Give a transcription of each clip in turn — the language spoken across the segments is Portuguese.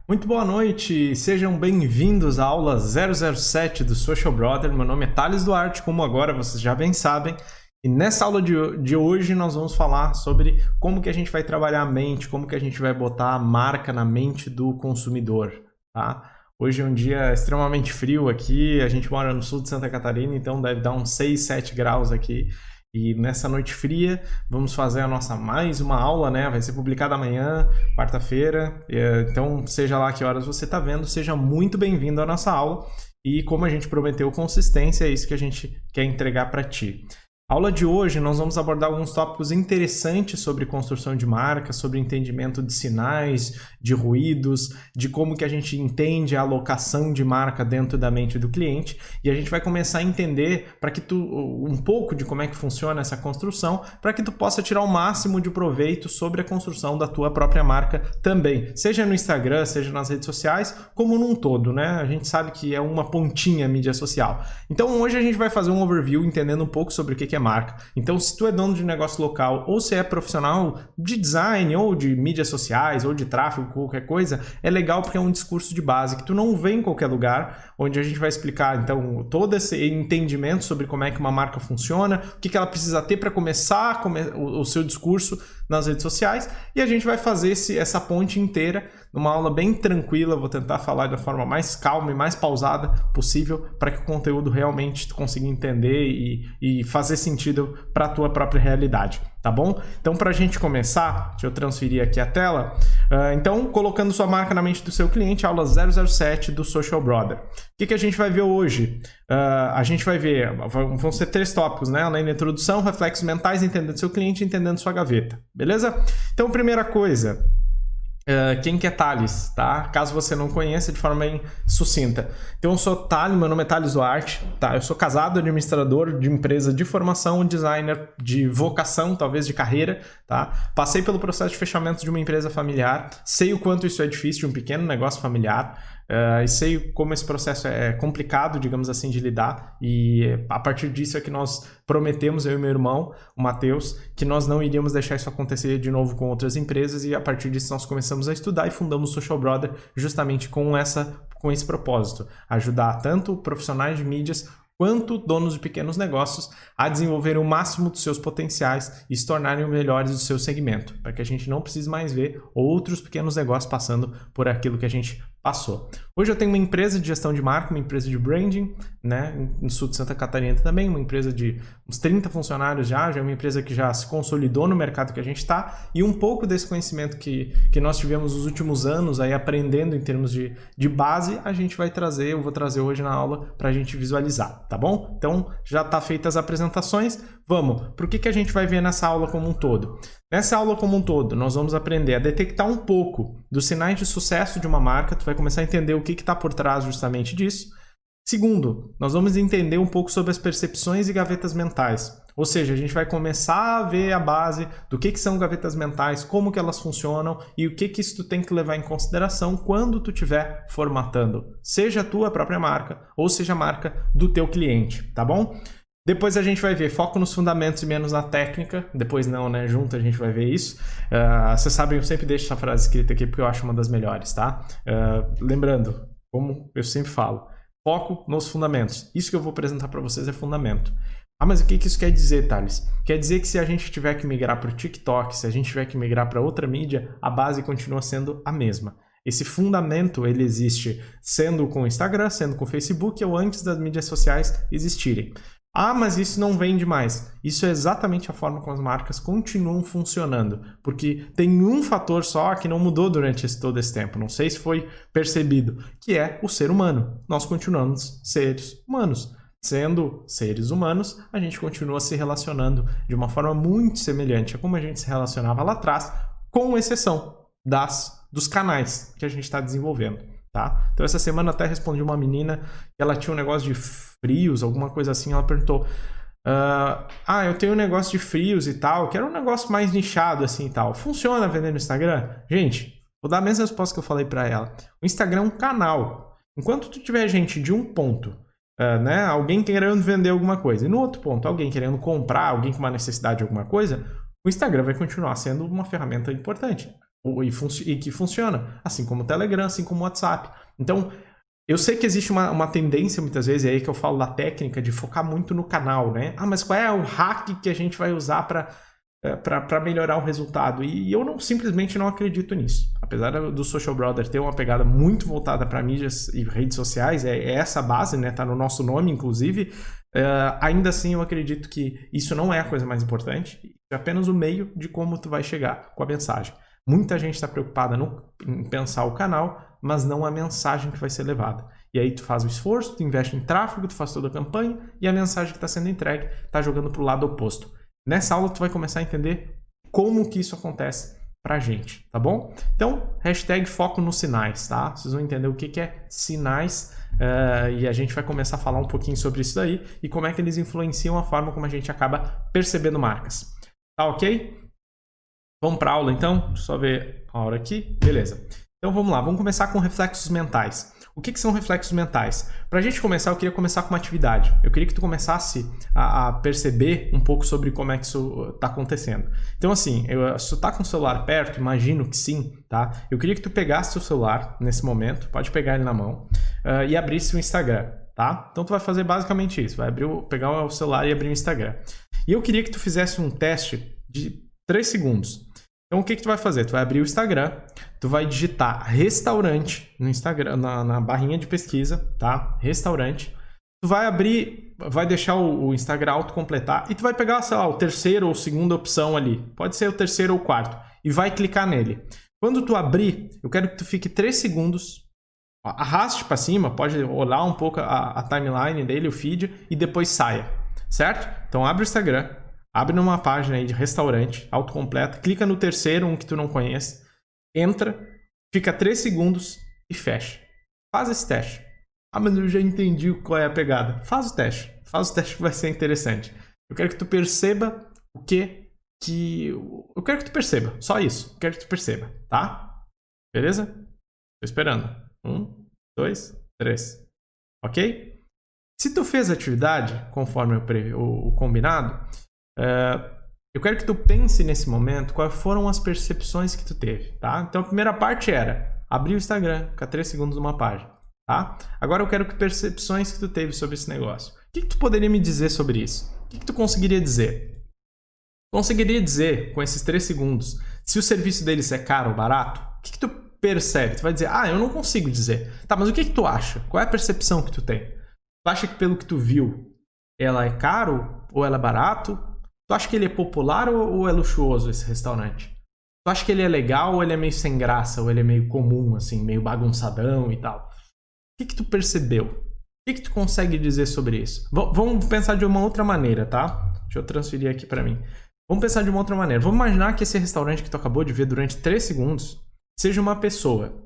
Muito boa noite, sejam bem-vindos à aula 007 do Social Brother. Meu nome é Thales Duarte, como agora vocês já bem sabem. E nessa aula de hoje nós vamos falar sobre como que a gente vai trabalhar a mente, como que a gente vai botar a marca na mente do consumidor, tá? Hoje é um dia extremamente frio aqui, a gente mora no sul de Santa Catarina, então deve dar uns 6, 7 graus aqui. E nessa noite fria, vamos fazer a nossa mais uma aula, né? Vai ser publicada amanhã, quarta-feira. Então, seja lá que horas você está vendo, seja muito bem-vindo à nossa aula. E como a gente prometeu consistência, é isso que a gente quer entregar para ti. A aula de hoje nós vamos abordar alguns tópicos interessantes sobre construção de marca, sobre entendimento de sinais, de ruídos, de como que a gente entende a alocação de marca dentro da mente do cliente, e a gente vai começar a entender para que um pouco de como é que funciona essa construção, para que tu possa tirar o máximo de proveito sobre a construção da tua própria marca também, seja no Instagram, seja nas redes sociais, como num todo, né? A gente sabe que é uma pontinha a mídia social. Então hoje a gente vai fazer um overview entendendo um pouco sobre o que é marca. Então, se tu é dono de negócio local ou se é profissional de design ou de mídias sociais ou de tráfego, qualquer coisa, é legal porque é um discurso de base que tu não vê em qualquer lugar, onde a gente vai explicar, então, todo esse entendimento sobre como é que uma marca funciona, o que ela precisa ter para começar o seu discurso nas redes sociais, e a gente vai fazer essa ponte inteira numa aula bem tranquila. Vou tentar falar da forma mais calma e mais pausada possível para que o conteúdo realmente tu consiga entender e fazer sentido para a tua própria realidade, tá bom? Então, para a gente começar, deixa eu transferir aqui a tela. Então, colocando sua marca na mente do seu cliente, aula 007 do Social Brother. O que a gente vai ver hoje? A gente vai ver, vão ser 3 tópicos, né? Além da introdução, reflexos mentais, entendendo seu cliente, entendendo sua gaveta, beleza? Então, primeira coisa, quem que é Thales, tá? Caso você não conheça, de forma bem sucinta. Então, eu sou Thales, meu nome é Thales Duarte, tá? Eu sou casado, administrador de empresa de formação, designer de vocação, talvez de carreira, tá? Passei pelo processo de fechamento de uma empresa familiar, sei o quanto isso é difícil de um pequeno negócio familiar, e sei como esse processo é complicado, digamos assim, de lidar, e a partir disso é que nós prometemos, eu e meu irmão, o Matheus, que nós não iríamos deixar isso acontecer de novo com outras empresas, e a partir disso nós começamos a estudar e fundamos o Social Brother justamente com esse propósito, ajudar tanto profissionais de mídias quanto donos de pequenos negócios a desenvolver o máximo dos seus potenciais e se tornarem os melhores do seu segmento, para que a gente não precise mais ver outros pequenos negócios passando por aquilo que a gente passou. Hoje eu tenho uma empresa de gestão de marca, uma empresa de branding, né, no sul de Santa Catarina também, uma empresa de uns 30 funcionários já é uma empresa que já se consolidou no mercado que a gente está, e um pouco desse conhecimento que nós tivemos nos últimos anos aí aprendendo em termos de base, a gente vai trazer, eu vou trazer hoje na aula para a gente visualizar, tá bom? Então já está feitas as apresentações, vamos para o que a gente vai ver nessa aula como um todo. Nessa aula como um todo, nós vamos aprender a detectar um pouco dos sinais de sucesso de uma marca, tu vai começar a entender o que está por trás justamente disso. Segundo, nós vamos entender um pouco sobre as percepções e gavetas mentais, ou seja, a gente vai começar a ver a base do que são gavetas mentais, como que elas funcionam e o que isso tu tem que levar em consideração quando tu estiver formatando, seja a tua própria marca ou seja a marca do teu cliente, tá bom? Depois a gente vai ver foco nos fundamentos e menos na técnica. Depois não, né? Junto a gente vai ver isso. Vocês sabem, eu sempre deixo essa frase escrita aqui porque eu acho uma das melhores, tá? Lembrando, como eu sempre falo, foco nos fundamentos. Isso que eu vou apresentar para vocês é fundamento. Ah, mas o que isso quer dizer, Thales? Quer dizer que se a gente tiver que migrar para o TikTok, se a gente tiver que migrar para outra mídia, a base continua sendo a mesma. Esse fundamento, ele existe sendo com o Instagram, sendo com o Facebook ou antes das mídias sociais existirem. Ah, mas isso não vende mais. Isso é exatamente a forma como as marcas continuam funcionando, porque tem um fator só que não mudou durante todo esse tempo, não sei se foi percebido, que é o ser humano. Nós continuamos seres humanos. Sendo seres humanos, a gente continua se relacionando de uma forma muito semelhante a como a gente se relacionava lá atrás, com exceção dos canais que a gente está desenvolvendo. Tá? Então essa semana até respondi uma menina que ela tinha um negócio de frios, alguma coisa assim, ela perguntou eu tenho um negócio de frios e tal, quero um negócio mais nichado assim e tal, funciona vender no Instagram? Gente, vou dar a mesma resposta que eu falei para ela, o Instagram é um canal, enquanto tu tiver gente de um ponto, né, alguém querendo vender alguma coisa, e no outro ponto alguém querendo comprar, alguém com uma necessidade de alguma coisa, o Instagram vai continuar sendo uma ferramenta importante. e que funciona, assim como o Telegram, assim como o WhatsApp. Então, eu sei que existe uma tendência, muitas vezes, é aí que eu falo da técnica de focar muito no canal, né? Ah, mas qual é o hack que a gente vai usar para melhorar o resultado? E eu simplesmente não acredito nisso. Apesar do Social Brother ter uma pegada muito voltada para mídias e redes sociais, é essa a base, né? Tá no nosso nome, inclusive. Ainda assim, eu acredito que isso não é a coisa mais importante. É apenas o meio de como tu vai chegar com a mensagem. Muita gente está preocupada em pensar o canal, mas não a mensagem que vai ser levada. E aí tu faz o esforço, tu investe em tráfego, tu faz toda a campanha e a mensagem que está sendo entregue está jogando para o lado oposto. Nessa aula tu vai começar a entender como que isso acontece pra gente, tá bom? Então, hashtag foco nos sinais, tá? Vocês vão entender o que é sinais e a gente vai começar a falar um pouquinho sobre isso daí e como é que eles influenciam a forma como a gente acaba percebendo marcas. Tá ok? Vamos para a aula então? Deixa eu só ver a hora aqui. Beleza. Então vamos lá, vamos começar com reflexos mentais. O que são reflexos mentais? Para a gente começar, eu queria começar com uma atividade. Eu queria que tu começasse a perceber um pouco sobre como é que isso está acontecendo. Então assim, se tu está com o celular perto, imagino que sim, tá? Eu queria que tu pegasse o celular nesse momento, pode pegar ele na mão, e abrisse o Instagram, tá? Então tu vai fazer basicamente isso, vai pegar o celular e abrir o Instagram. E eu queria que tu fizesse um teste de 3 segundos. Então, o que tu vai fazer? Tu vai abrir o Instagram, tu vai digitar restaurante no Instagram, na barrinha de pesquisa, tá? Restaurante. Tu vai abrir, vai deixar o Instagram autocompletar e tu vai pegar, sei lá, o terceiro ou segunda opção ali. Pode ser o terceiro ou quarto. E vai clicar nele. Quando tu abrir, eu quero que tu fique 3 segundos, arraste para cima, pode olhar um pouco a timeline dele, o feed, e depois saia, certo? Então, abre o Instagram. Abre numa página aí de restaurante, autocompleta, clica no terceiro, um que tu não conhece, entra, fica 3 segundos e fecha. Faz esse teste. Ah, mas eu já entendi qual é a pegada. Faz o teste que vai ser interessante. Eu quero que tu perceba o que... Eu quero que tu perceba, só isso. Eu quero que tu perceba, tá? Beleza? Tô esperando. 1, 2, 3. Ok? Se tu fez a atividade, conforme o combinado... eu quero que tu pense nesse momento quais foram as percepções que tu teve, tá? Então a primeira parte era abrir o Instagram, ficar 3 segundos numa página, tá? Agora eu quero que percepções que tu teve sobre esse negócio. O que tu poderia me dizer sobre isso? O que tu conseguiria dizer? Conseguiria dizer, com esses 3 segundos, se o serviço deles é caro ou barato? O que tu percebe? Tu vai dizer, eu não consigo dizer. Tá, mas o que tu acha? Qual é a percepção que tu tem? Tu acha que pelo que tu viu, ela é caro ou ela é barato? Tu acha que ele é popular ou é luxuoso esse restaurante? Tu acha que ele é legal ou ele é meio sem graça? Ou ele é meio comum, assim, meio bagunçadão e tal? O que tu percebeu? O que tu consegue dizer sobre isso? Vamos pensar de uma outra maneira, tá? Deixa eu transferir aqui pra mim. Vamos pensar de uma outra maneira. Vamos imaginar que esse restaurante que tu acabou de ver durante 3 segundos seja uma pessoa.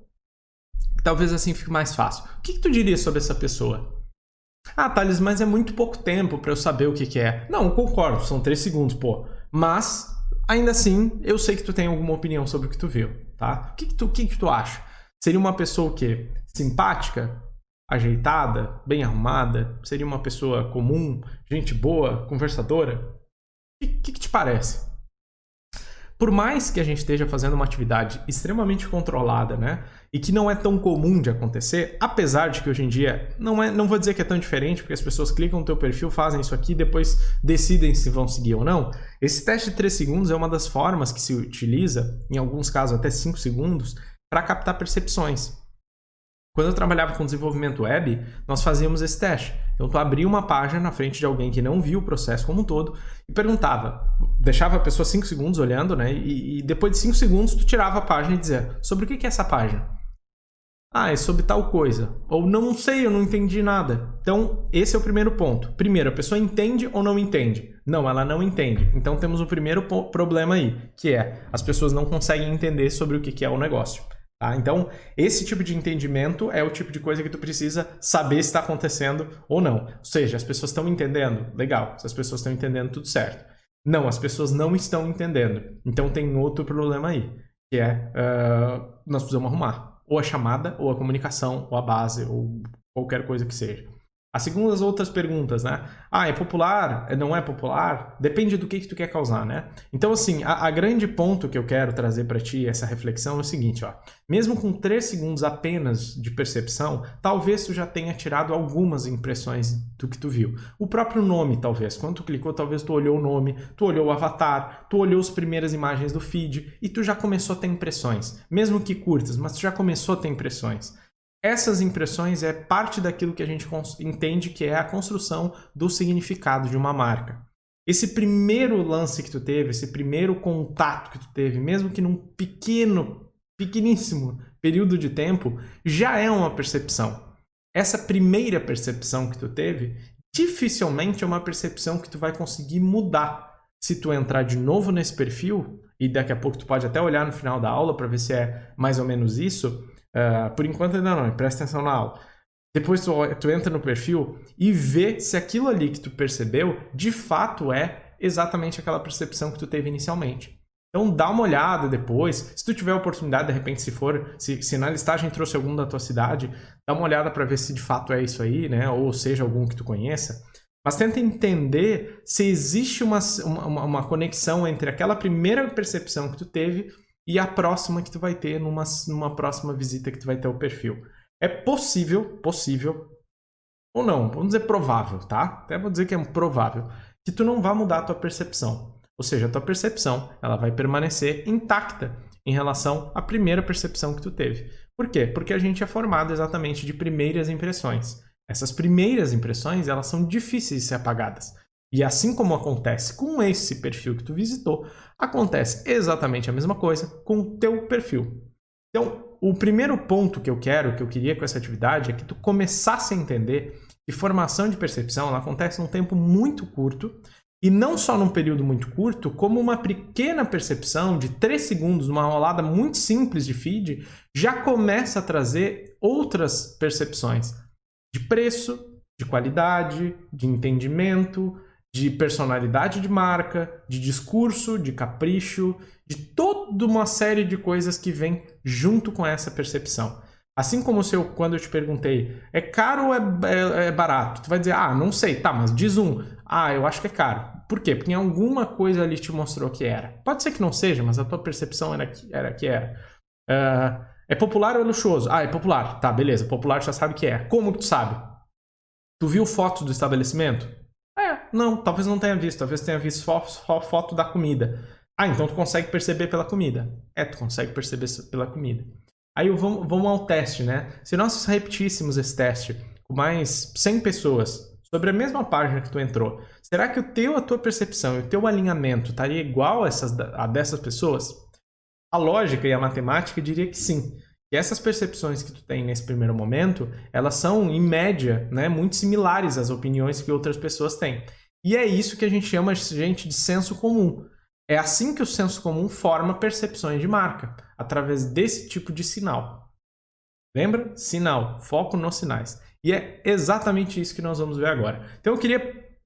Talvez assim fique mais fácil. O que tu diria sobre essa pessoa? Ah, Thales, mas é muito pouco tempo para eu saber o que é. Não, concordo, são 3 segundos, pô. Mas, ainda assim, eu sei que tu tem alguma opinião sobre o que tu viu, tá? O que tu acha? Seria uma pessoa o quê? Simpática? Ajeitada? Bem arrumada? Seria uma pessoa comum? Gente boa? Conversadora? O que te parece? Por mais que a gente esteja fazendo uma atividade extremamente controlada, né? E que não é tão comum de acontecer, apesar de que hoje em dia não vou dizer que é tão diferente, porque as pessoas clicam no teu perfil, fazem isso aqui e depois decidem se vão seguir ou não. Esse teste de 3 segundos é uma das formas que se utiliza, em alguns casos até 5 segundos, para captar percepções. Quando eu trabalhava com desenvolvimento web, nós fazíamos esse teste. Então, tu abria uma página na frente de alguém que não viu o processo como um todo e perguntava, deixava a pessoa 5 segundos olhando, né? E depois de 5 segundos, tu tirava a página e dizia, sobre o que é essa página? Ah, é sobre tal coisa. Ou não sei, eu não entendi nada. Então, esse é o primeiro ponto. Primeiro, a pessoa entende ou não entende? Não, ela não entende. Então, temos o primeiro problema aí, que é as pessoas não conseguem entender sobre o que é o negócio. Tá? Então, esse tipo de entendimento é o tipo de coisa que tu precisa saber se está acontecendo ou não. Ou seja, as pessoas estão entendendo? Legal. Se as pessoas estão entendendo, tudo certo. Não, as pessoas não estão entendendo. Então, tem outro problema aí, que é nós precisamos arrumar. Ou a chamada, ou a comunicação, ou a base, ou qualquer coisa que seja. As segundas outras perguntas, né? Ah, é popular? Não é popular? Depende do que tu quer causar, né? Então, assim, a grande ponto que eu quero trazer para ti, essa reflexão, é o seguinte, ó. Mesmo com 3 segundos apenas de percepção, talvez tu já tenha tirado algumas impressões do que tu viu. O próprio nome, talvez. Quando tu clicou, talvez tu olhou o nome, tu olhou o avatar, tu olhou as primeiras imagens do feed e tu já começou a ter impressões. Mesmo que curtas, mas tu já começou a ter impressões. Essas impressões é parte daquilo que a gente entende que é a construção do significado de uma marca. Esse primeiro lance que tu teve, esse primeiro contato que tu teve, mesmo que num pequeníssimo período de tempo, já é uma percepção. Essa primeira percepção que tu teve, dificilmente é uma percepção que tu vai conseguir mudar. Se tu entrar de novo nesse perfil, e daqui a pouco tu pode até olhar no final da aula para ver se é mais ou menos isso. Por enquanto ainda não, presta atenção na aula. Depois tu entra no perfil e vê se aquilo ali que tu percebeu, de fato é exatamente aquela percepção que tu teve inicialmente. Então dá uma olhada depois, se tu tiver a oportunidade, de repente, se na listagem trouxe algum da tua cidade, dá uma olhada para ver se de fato é isso aí, né? Ou seja, algum que tu conheça. Mas tenta entender se existe uma conexão entre aquela primeira percepção que tu teve e a próxima que tu vai ter numa próxima visita que tu vai ter ao perfil. É possível, ou não, vamos dizer provável, tá? Até vou dizer que é provável, que tu não vá mudar a tua percepção. Ou seja, a tua percepção, ela vai permanecer intacta em relação à primeira percepção que tu teve. Por quê? Porque a gente é formado exatamente de primeiras impressões. Essas primeiras impressões, elas são difíceis de ser apagadas. E assim como acontece com esse perfil que tu visitou, acontece exatamente a mesma coisa com o teu perfil. Então, o primeiro ponto que eu queria com essa atividade é que tu começasse a entender que formação de percepção ela acontece num tempo muito curto e não só num período muito curto, como uma pequena percepção de 3 segundos, uma rolada muito simples de feed, já começa a trazer outras percepções de preço, de qualidade, de entendimento, de personalidade de marca, de discurso, de capricho, de toda uma série de coisas que vem junto com essa percepção. Assim como quando eu te perguntei, é caro ou é barato? Tu vai dizer, não sei, tá, mas diz eu acho que é caro. Por quê? Porque alguma coisa ali te mostrou que era. Pode ser que não seja, mas a tua percepção era que era. É popular ou é luxuoso? É popular. Tá, beleza, popular já sabe que é. Como que tu sabe? Tu viu fotos do estabelecimento? Não, talvez não tenha visto. Talvez tenha visto foto da comida. Então tu consegue perceber pela comida. Tu consegue perceber pela comida. Aí vamos ao teste, né? Se nós repetíssemos esse teste com mais 100 pessoas sobre a mesma página que tu entrou, será que a tua percepção e o teu alinhamento estaria igual a dessas pessoas? A lógica e a matemática diria que sim. E essas percepções que tu tem nesse primeiro momento, elas são, em média, né, muito similares às opiniões que outras pessoas têm. E é isso que a gente chama de senso comum. É assim que o senso comum forma percepções de marca, através desse tipo de sinal. Lembra? Sinal, foco nos sinais. E é exatamente isso que nós vamos ver agora. Então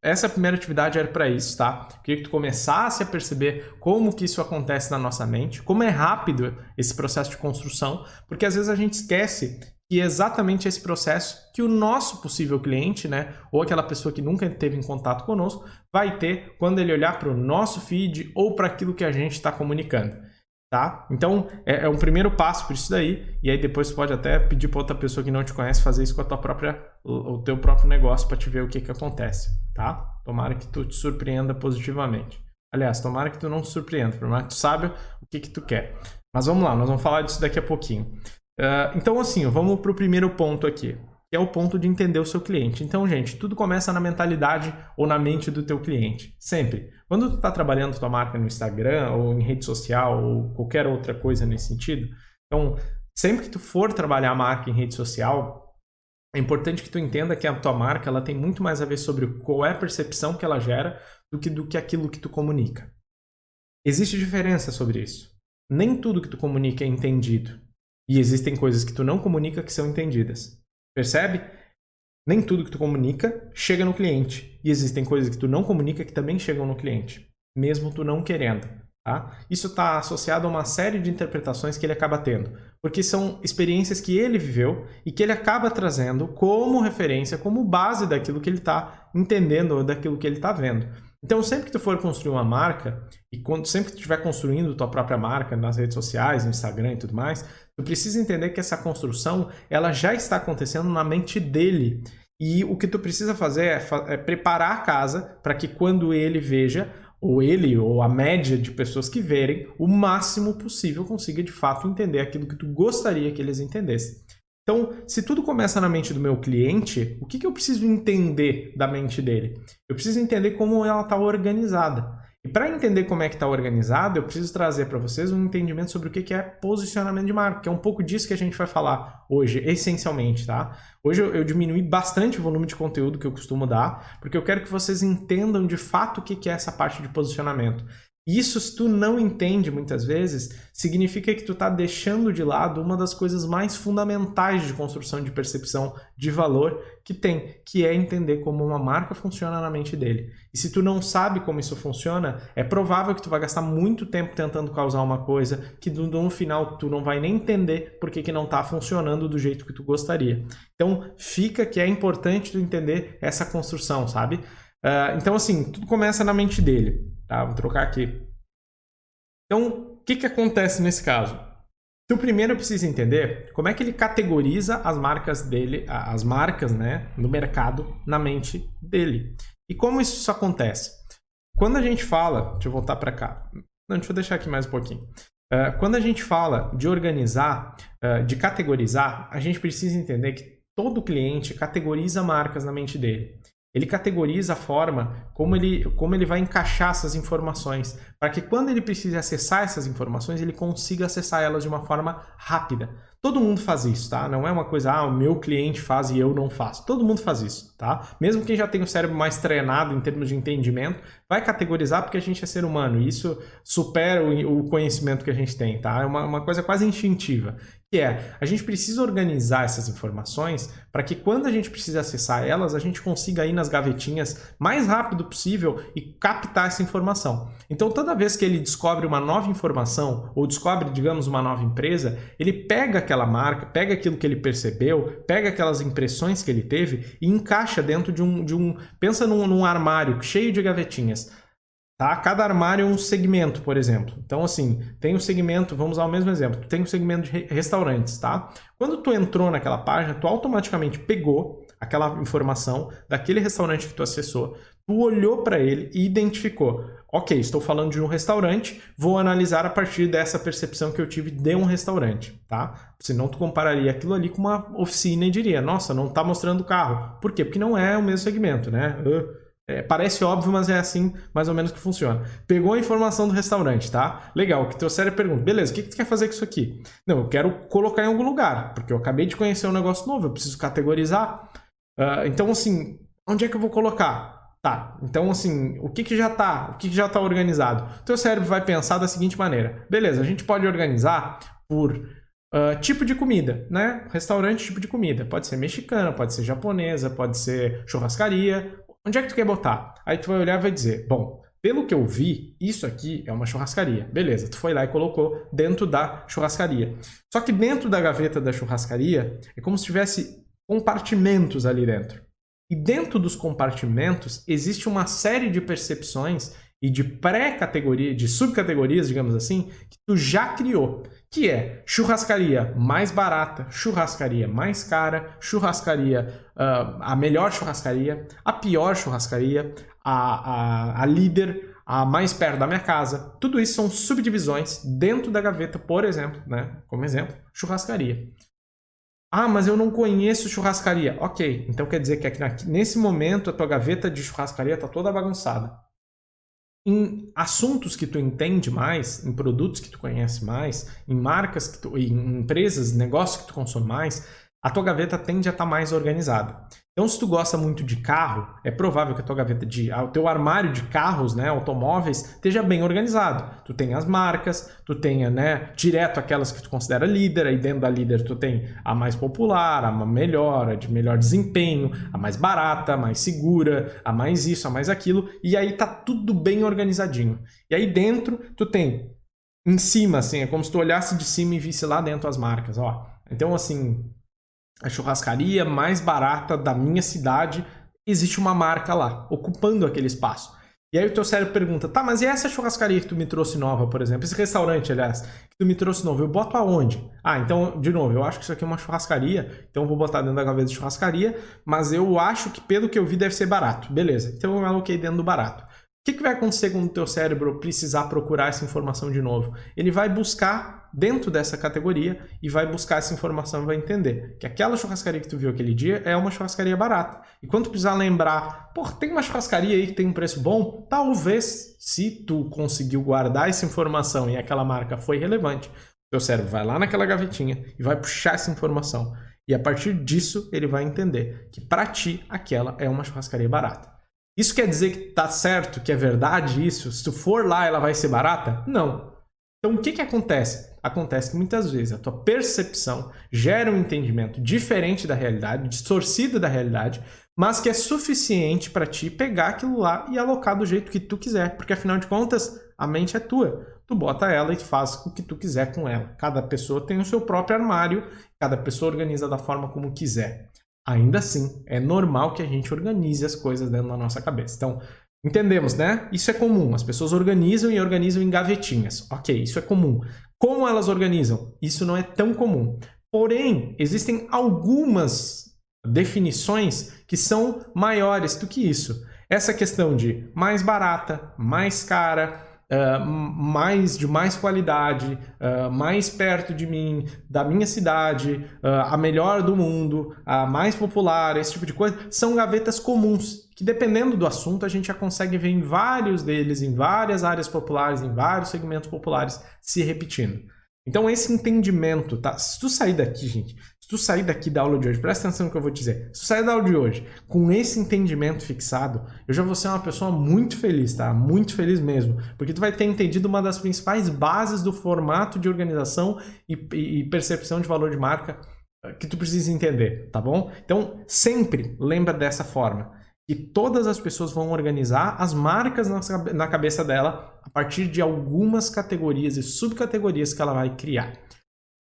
essa primeira atividade era para isso, tá? Eu queria que tu começasse a perceber como que isso acontece na nossa mente, como é rápido esse processo de construção, porque às vezes a gente esquece que é exatamente esse processo que o nosso possível cliente, né, ou aquela pessoa que nunca esteve em contato conosco, vai ter quando ele olhar para o nosso feed ou para aquilo que a gente está comunicando. Tá? Então, é um primeiro passo para isso daí, e aí depois você pode até pedir para outra pessoa que não te conhece fazer isso com o teu próprio negócio para te ver o que acontece, tá? Tomara que tu te surpreenda positivamente. Aliás, tomara que tu não te surpreenda, tomara que tu saiba o que tu quer. Mas vamos lá, nós vamos falar disso daqui a pouquinho. Então, assim, vamos para o primeiro ponto aqui, que é o ponto de entender o seu cliente. Então, gente, tudo começa na mentalidade ou na mente do teu cliente. Sempre. Quando tu está trabalhando tua marca no Instagram ou em rede social ou qualquer outra coisa nesse sentido, então, sempre que tu for trabalhar a marca em rede social, é importante que tu entenda que a tua marca ela tem muito mais a ver sobre qual é a percepção que ela gera do que aquilo que tu comunica. Existe diferença sobre isso. Nem tudo que tu comunica é entendido. E existem coisas que tu não comunica que são entendidas. Percebe? Nem tudo que tu comunica chega no cliente. E existem coisas que tu não comunica que também chegam no cliente. Mesmo tu não querendo. Tá? Isso está associado a uma série de interpretações que ele acaba tendo, porque são experiências que ele viveu e que ele acaba trazendo como referência, como base daquilo que ele está entendendo ou daquilo que ele está vendo. Então, sempre que tu for construir uma marca, e sempre que tu estiver construindo tua própria marca nas redes sociais, no Instagram e tudo mais, tu precisa entender que essa construção ela já está acontecendo na mente dele. E o que tu precisa fazer é preparar a casa para que quando ele veja, ou ele, ou a média de pessoas que verem, o máximo possível consiga de fato entender aquilo que tu gostaria que eles entendessem. Então, se tudo começa na mente do meu cliente, o que eu preciso entender da mente dele? Eu preciso entender como ela está organizada. E para entender como é que está organizado, eu preciso trazer para vocês um entendimento sobre o que é posicionamento de marca, que é um pouco disso que a gente vai falar hoje, essencialmente, tá? Hoje eu diminui bastante o volume de conteúdo que eu costumo dar, porque eu quero que vocês entendam de fato o que é essa parte de posicionamento. Isso, se tu não entende muitas vezes, significa que tu está deixando de lado uma das coisas mais fundamentais de construção de percepção de valor que tem, que é entender como uma marca funciona na mente dele. E se tu não sabe como isso funciona, é provável que tu vai gastar muito tempo tentando causar uma coisa que no final tu não vai nem entender por que não está funcionando do jeito que tu gostaria. Então, fica que é importante tu entender essa construção, sabe? Então, assim, tudo começa na mente dele. Tá, vou trocar aqui. Então, o que acontece nesse caso? Então, primeiro eu preciso entender como é que ele categoriza as marcas dele, as marcas, né, no mercado, na mente dele. E como isso acontece? Quando a gente fala, deixa eu voltar para cá. Não, deixa eu deixar aqui mais um pouquinho. Quando a gente fala de organizar, de categorizar, a gente precisa entender que todo cliente categoriza marcas na mente dele. Ele categoriza a forma como ele vai encaixar essas informações, para que quando ele precise acessar essas informações, ele consiga acessar elas de uma forma rápida. Todo mundo faz isso, tá? Não é uma coisa, o meu cliente faz e eu não faço. Todo mundo faz isso, tá? Mesmo quem já tem o cérebro mais treinado em termos de entendimento, vai categorizar porque a gente é ser humano. E isso supera o conhecimento que a gente tem, tá? É uma coisa quase instintiva. Que é, a gente precisa organizar essas informações para que quando a gente precisa acessar elas, a gente consiga ir nas gavetinhas mais rápido possível e captar essa informação. Então, toda vez que ele descobre uma nova informação ou descobre, digamos, uma nova empresa, ele pega aquela marca, pega aquilo que ele percebeu, pega aquelas impressões que ele teve e encaixa dentro de um pensa num armário cheio de gavetinhas. Tá? Cada armário é um segmento, por exemplo. Então, assim, tem um segmento, vamos usar o mesmo exemplo, tem um segmento de restaurantes, tá? Quando tu entrou naquela página, tu automaticamente pegou aquela informação daquele restaurante que tu acessou, tu olhou para ele e identificou. Ok, estou falando de um restaurante, vou analisar a partir dessa percepção que eu tive de um restaurante, tá? Senão tu compararia aquilo ali com uma oficina e diria, nossa, não está mostrando o carro. Por quê? Porque não é o mesmo segmento, né? Parece óbvio, mas é assim mais ou menos que funciona. Pegou a informação do restaurante, tá? Legal, que teu cérebro pergunta, beleza, o que tu quer fazer com isso aqui? Não, eu quero colocar em algum lugar, porque eu acabei de conhecer um negócio novo, eu preciso categorizar. Então, assim, onde é que eu vou colocar? Tá, então assim, o que já tá organizado? O teu cérebro vai pensar da seguinte maneira, beleza, a gente pode organizar por tipo de comida, né? Restaurante, tipo de comida, pode ser mexicana, pode ser japonesa, pode ser churrascaria. Onde é que tu quer botar? Aí tu vai olhar e vai dizer, bom, pelo que eu vi, isso aqui é uma churrascaria. Beleza, tu foi lá e colocou dentro da churrascaria. Só que dentro da gaveta da churrascaria, é como se tivesse compartimentos ali dentro. E dentro dos compartimentos, existe uma série de percepções e de pré-categoria, de subcategorias, digamos assim, que tu já criou. Que é churrascaria mais barata, churrascaria mais cara, churrascaria, a melhor churrascaria, a pior churrascaria, a líder, a mais perto da minha casa. Tudo isso são subdivisões dentro da gaveta, por exemplo, né? Como exemplo, churrascaria. Mas eu não conheço churrascaria. Ok, então quer dizer que nesse momento a tua gaveta de churrascaria está toda bagunçada. Em assuntos que tu entende mais, em produtos que tu conhece mais, em marcas, em empresas, negócios que tu consome mais, a tua gaveta tende a estar mais organizada. Então, se tu gosta muito de carro, é provável que a tua gaveta o teu armário de carros, né, automóveis, esteja bem organizado. Tu tem as marcas, tu tenha, né, direto aquelas que tu considera líder, aí dentro da líder tu tem a mais popular, a melhor, a de melhor desempenho, a mais barata, a mais segura, a mais isso, a mais aquilo, e aí tá tudo bem organizadinho. E aí dentro tu tem, em cima, assim, é como se tu olhasse de cima e visse lá dentro as marcas, ó. Então, assim, a churrascaria mais barata da minha cidade, existe uma marca lá, ocupando aquele espaço. E aí o teu cérebro pergunta, tá, mas e essa churrascaria que tu me trouxe nova, por exemplo? Esse restaurante, aliás, que tu me trouxe novo, eu boto aonde? Ah, então, de novo, eu acho que isso aqui é uma churrascaria, então eu vou botar dentro da gaveta de churrascaria, mas eu acho que, pelo que eu vi, deve ser barato. Beleza, então eu aloquei dentro do barato. O que vai acontecer quando o teu cérebro precisar procurar essa informação de novo? Ele vai buscar dentro dessa categoria e vai buscar essa informação e vai entender que aquela churrascaria que tu viu aquele dia é uma churrascaria barata. E quando tu precisar lembrar, pô, tem uma churrascaria aí que tem um preço bom? Talvez, se tu conseguiu guardar essa informação e aquela marca foi relevante, teu cérebro vai lá naquela gavetinha e vai puxar essa informação. E a partir disso, ele vai entender que para ti, aquela é uma churrascaria barata. Isso quer dizer que tá certo, que é verdade isso? Se tu for lá, ela vai ser barata? Não. Então, o que acontece? Acontece que muitas vezes a tua percepção gera um entendimento diferente da realidade, distorcido da realidade, mas que é suficiente para ti pegar aquilo lá e alocar do jeito que tu quiser, porque afinal de contas, a mente é tua. Tu bota ela e faz o que tu quiser com ela. Cada pessoa tem o seu próprio armário, cada pessoa organiza da forma como quiser. Ainda assim, é normal que a gente organize as coisas dentro da nossa cabeça. Então, entendemos, né? Isso é comum. As pessoas organizam e organizam em gavetinhas. Ok, isso é comum. Como elas organizam? Isso não é tão comum. Porém, existem algumas definições que são maiores do que isso. Essa questão de mais barata, mais cara, de mais qualidade, mais perto de mim, da minha cidade, a melhor do mundo, a mais popular, esse tipo de coisa, são gavetas comuns, que dependendo do assunto a gente já consegue ver em vários deles, em várias áreas populares, em vários segmentos populares se repetindo. Então esse entendimento, tá? Se tu sair daqui, gente, se tu sair daqui da aula de hoje, presta atenção no que eu vou te dizer. Se tu sair da aula de hoje com esse entendimento fixado, eu já vou ser uma pessoa muito feliz, tá? Muito feliz mesmo. Porque tu vai ter entendido uma das principais bases do formato de organização e percepção de valor de marca que tu precisa entender, tá bom? Então, sempre lembra dessa forma. Que todas as pessoas vão organizar as marcas na cabeça dela a partir de algumas categorias e subcategorias que ela vai criar.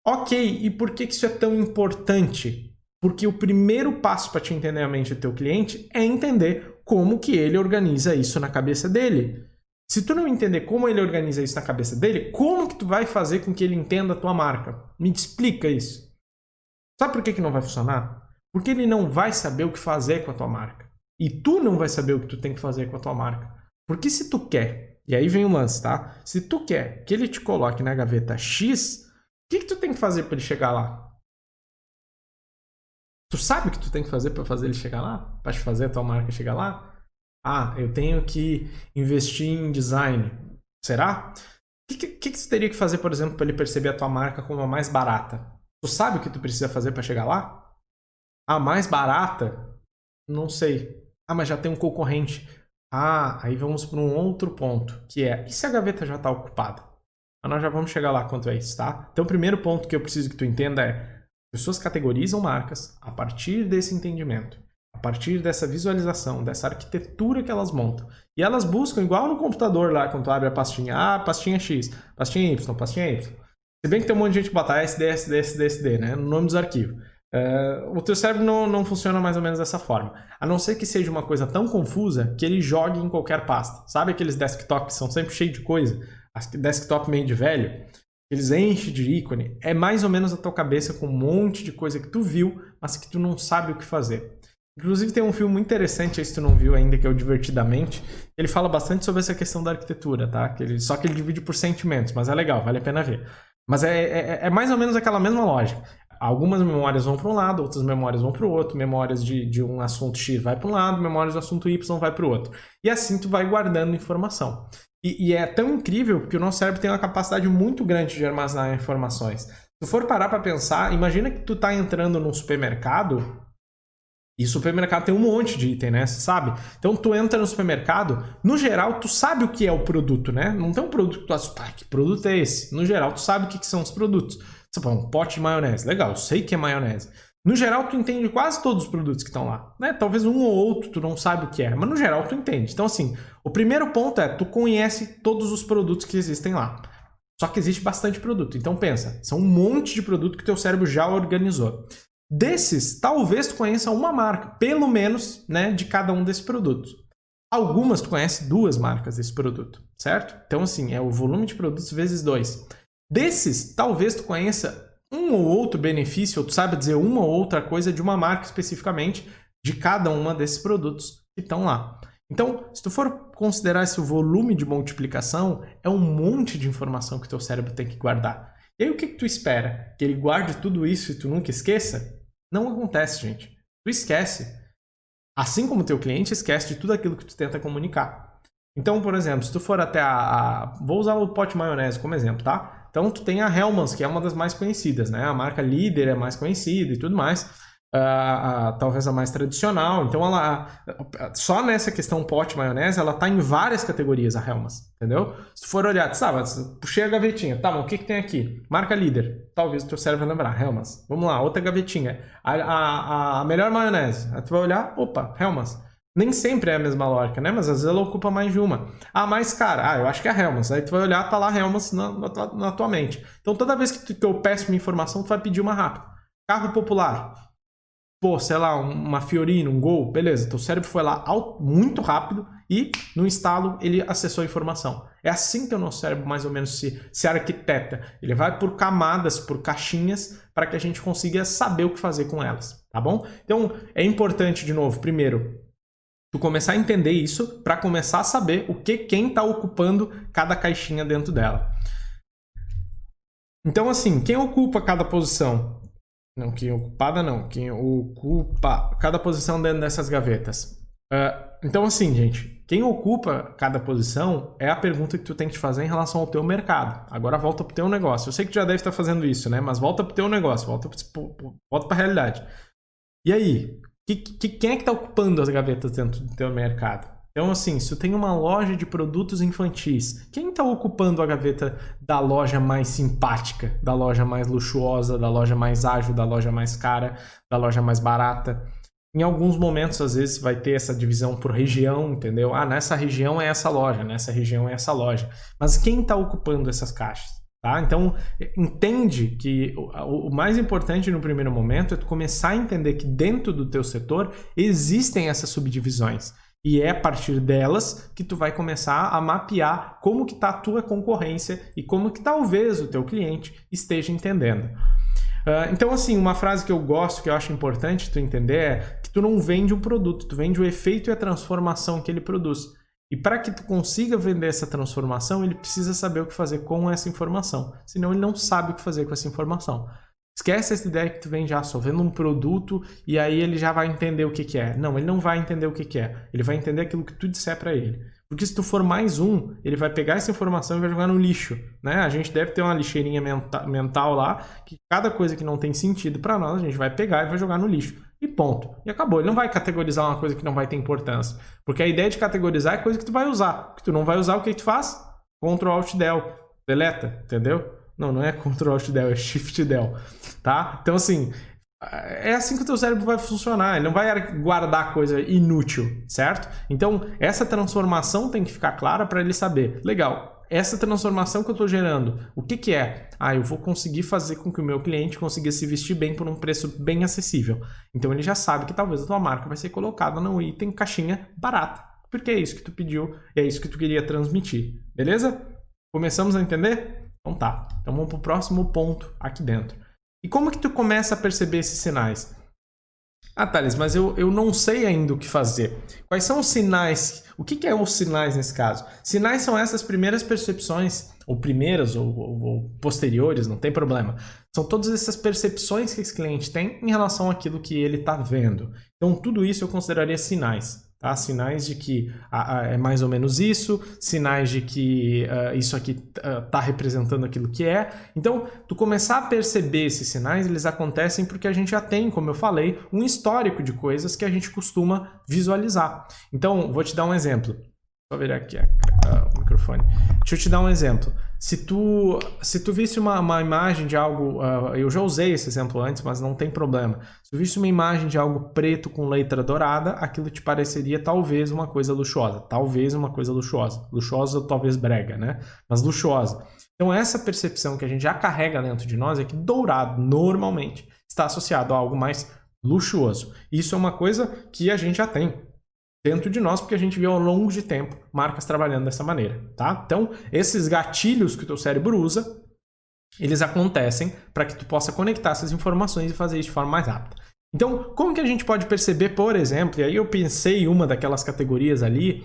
Ok, e por que isso é tão importante? Porque o primeiro passo para te entender a mente do teu cliente é entender como que ele organiza isso na cabeça dele. Se tu não entender como ele organiza isso na cabeça dele, como que tu vai fazer com que ele entenda a tua marca? Me explica isso. Sabe por que não vai funcionar? Porque ele não vai saber o que fazer com a tua marca. E tu não vai saber o que tu tem que fazer com a tua marca. Porque se tu quer, e aí vem o lance, tá? Se tu quer que ele te coloque na gaveta X, o que tu tem que fazer para ele chegar lá? Tu sabe o que tu tem que fazer para fazer ele chegar lá? Para te fazer a tua marca chegar lá? Ah, eu tenho que investir em design. Será? O que tu teria que fazer, por exemplo, para ele perceber a tua marca como a mais barata? Tu sabe o que tu precisa fazer para chegar lá? A mais barata? Não sei. Ah, mas já tem um concorrente. Ah, aí vamos para um outro ponto, que é, e se a gaveta já está ocupada? Mas nós já vamos chegar lá quanto é isso, tá? Então o primeiro ponto que eu preciso que tu entenda é, pessoas categorizam marcas a partir desse entendimento, a partir dessa visualização, dessa arquitetura que elas montam. E elas buscam, igual no computador lá, quando tu abre a pastinha A, pastinha X, pastinha Y, pastinha Y. Se bem que tem um monte de gente que bota SD, SD, SD, SD, né? No nome dos arquivos. O teu cérebro não funciona mais ou menos dessa forma. A não ser que seja uma coisa tão confusa que ele jogue em qualquer pasta. Sabe aqueles desktops que são sempre cheios de coisa? Desktop meio de velho? Eles enchem de ícone. É mais ou menos a tua cabeça com um monte de coisa que tu viu, mas que tu não sabe o que fazer. Inclusive tem um filme muito interessante, aí se tu não viu ainda, que é o Divertidamente. Ele fala bastante sobre essa questão da arquitetura, tá? Só que ele divide por sentimentos, mas é legal, vale a pena ver. Mas é mais ou menos aquela mesma lógica. Algumas memórias vão para um lado, outras memórias vão para o outro, memórias de um assunto X vai para um lado, memórias do assunto Y vai para o outro. E assim tu vai guardando informação. E é tão incrível que o nosso cérebro tem uma capacidade muito grande de armazenar informações. Se tu for parar para pensar, imagina que tu tá entrando num supermercado E supermercado tem um monte de item, né? Você sabe? Então tu entra no supermercado, no geral tu sabe o que é o produto, né? Não tem um produto que tu acha, que produto é esse? No geral tu sabe o que são os produtos. Você põe um pote de maionese, legal, eu sei que é maionese. No geral tu entende quase todos os produtos que estão lá, né? Talvez um ou outro tu não sabe o que é, mas no geral tu entende. Então assim, o primeiro ponto é tu conhece todos os produtos que existem lá. Só que existe bastante produto. Então pensa, são um monte de produto que teu cérebro já organizou. Desses, talvez tu conheça uma marca, pelo menos, né, de cada um desses produtos. Algumas tu conhece 2 marcas desse produto, certo? Então, assim, é o volume de produtos vezes 2. Desses, talvez tu conheça um ou outro benefício, ou tu saiba dizer uma ou outra coisa de uma marca especificamente de cada uma desses produtos que estão lá. Então, se tu for considerar esse volume de multiplicação, é um monte de informação que teu cérebro tem que guardar. E aí o que tu espera? Que ele guarde tudo isso e tu nunca esqueça? Não acontece, gente. Tu esquece. Assim como o teu cliente esquece de tudo aquilo que tu tenta comunicar. Então, por exemplo, se tu for até vou usar o pote de maionese como exemplo, tá? Então, tu tem a Hellmann's, que é uma das mais conhecidas, né? A marca líder é mais conhecida e tudo mais. Talvez a mais tradicional. Então, ela só nessa questão pote maionese, ela tá em várias categorias, a Hellmann's, entendeu? Se tu for olhar, sabe, puxei a gavetinha, tá, mas o que tem aqui? Marca líder. Talvez o teu cérebro vai lembrar, Hellmann's. Vamos lá, outra gavetinha. A melhor maionese. Aí tu vai olhar, opa, Hellmann's. Nem sempre é a mesma lógica, né? Mas às vezes ela ocupa mais de uma. Ah, mais cara. Eu acho que é a Hellmann's. Aí tu vai olhar, tá lá Hellmann's na tua mente. Então, toda vez que eu peço uma informação, tu vai pedir uma rápida. Carro popular. Pô, sei lá, uma Fiorino, um Gol, beleza. Teu cérebro foi lá muito rápido e, no instalo, ele acessou a informação. É assim que o nosso cérebro, mais ou menos, se arquiteta. Ele vai por camadas, por caixinhas, para que a gente consiga saber o que fazer com elas, tá bom? Então, é importante, de novo, primeiro, tu começar a entender isso para começar a saber quem está ocupando cada caixinha dentro dela. Então, assim, quem ocupa cada posição? Não, quem ocupa cada posição dentro dessas gavetas. Então, assim, gente, quem ocupa cada posição é a pergunta que tu tem que te fazer em relação ao teu mercado. Agora volta pro teu negócio. Eu sei que tu já deve estar fazendo isso, né? Mas volta pro teu negócio, volta pra realidade. E aí? Quem é que está ocupando as gavetas dentro do teu mercado? Então, assim, se tu tem uma loja de produtos infantis, quem está ocupando a gaveta da loja mais simpática, da loja mais luxuosa, da loja mais ágil, da loja mais cara, da loja mais barata? Em alguns momentos, às vezes, vai ter essa divisão por região, entendeu? Ah, nessa região é essa loja, nessa região é essa loja. Mas quem está ocupando essas caixas? Tá? Então, entende que o mais importante no primeiro momento é tu começar a entender que dentro do teu setor existem essas subdivisões. E é a partir delas que tu vai começar a mapear como que está a tua concorrência e como que talvez o teu cliente esteja entendendo. Então, assim, uma frase que eu gosto, que eu acho importante tu entender é que tu não vende um produto, tu vende o efeito e a transformação que ele produz. E para que tu consiga vender essa transformação, ele precisa saber o que fazer com essa informação. Senão ele não sabe o que fazer com essa informação. Esquece essa ideia que tu vem já só vendo um produto e aí ele já vai entender o que é. Não, ele não vai entender o que é. Ele vai entender aquilo que tu disser para ele. Porque se tu for mais um, ele vai pegar essa informação e vai jogar no lixo, né? A gente deve ter uma lixeirinha mental lá, que cada coisa que não tem sentido para nós, a gente vai pegar e vai jogar no lixo. E ponto. E acabou. Ele não vai categorizar uma coisa que não vai ter importância. Porque a ideia de categorizar é coisa que tu vai usar. O que tu não vai usar, o que tu faz? Ctrl Alt Del. Deleta, entendeu? Não é Ctrl Alt Del, é Shift Del. Tá? Então, assim, é assim que o teu cérebro vai funcionar. Ele não vai guardar coisa inútil, certo? Então, essa transformação tem que ficar clara para ele saber. Legal, essa transformação que eu estou gerando, o que é? Eu vou conseguir fazer com que o meu cliente consiga se vestir bem por um preço bem acessível. Então, ele já sabe que talvez a tua marca vai ser colocada no item caixinha barata. Porque é isso que tu pediu, é isso que tu queria transmitir. Beleza? Começamos a entender? Então tá. Então vamos para o próximo ponto aqui dentro. E como que tu começa a perceber esses sinais? Thales, mas eu não sei ainda o que fazer. Quais são os sinais? O que é os sinais nesse caso? Sinais são essas primeiras percepções, ou primeiras ou posteriores, não tem problema. São todas essas percepções que esse cliente tem em relação àquilo que ele está vendo. Então tudo isso eu consideraria sinais. Tá? Sinais de que é mais ou menos isso, sinais de que isso aqui está representando aquilo que é. Então, tu começar a perceber esses sinais, eles acontecem porque a gente já tem, como eu falei, um histórico de coisas que a gente costuma visualizar. Então, vou te dar um exemplo. Vou virar aqui o microfone. Deixa eu te dar um exemplo. Se tu visse uma imagem de algo... eu já usei esse exemplo antes, mas não tem problema. Se tu visse uma imagem de algo preto com letra dourada, aquilo te pareceria talvez uma coisa luxuosa. Talvez uma coisa luxuosa. Luxuosa ou talvez brega, né? Mas luxuosa. Então essa percepção que a gente já carrega dentro de nós é que dourado, normalmente, está associado a algo mais luxuoso. Isso é uma coisa que a gente já tem dentro de nós, porque a gente viu ao longo de tempo marcas trabalhando dessa maneira, tá? Então, esses gatilhos que o teu cérebro usa, eles acontecem para que tu possa conectar essas informações e fazer isso de forma mais rápida. Então, como que a gente pode perceber, por exemplo, e aí eu pensei em uma daquelas categorias ali,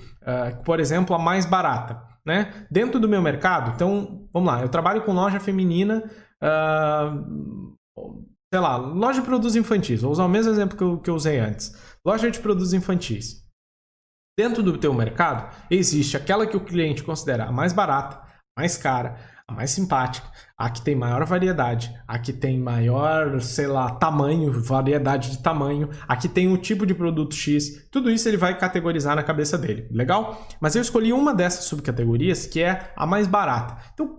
por exemplo, a mais barata, né? Dentro do meu mercado, então, vamos lá, eu trabalho com loja feminina, sei lá, loja de produtos infantis, vou usar o mesmo exemplo que eu usei antes. Loja de produtos infantis. Dentro do teu mercado, existe aquela que o cliente considera a mais barata, a mais cara, a mais simpática, a que tem maior variedade, a que tem maior, sei lá, tamanho, variedade de tamanho, a que tem um tipo de produto X. Tudo isso ele vai categorizar na cabeça dele, legal? Mas eu escolhi uma dessas subcategorias que é a mais barata. Então,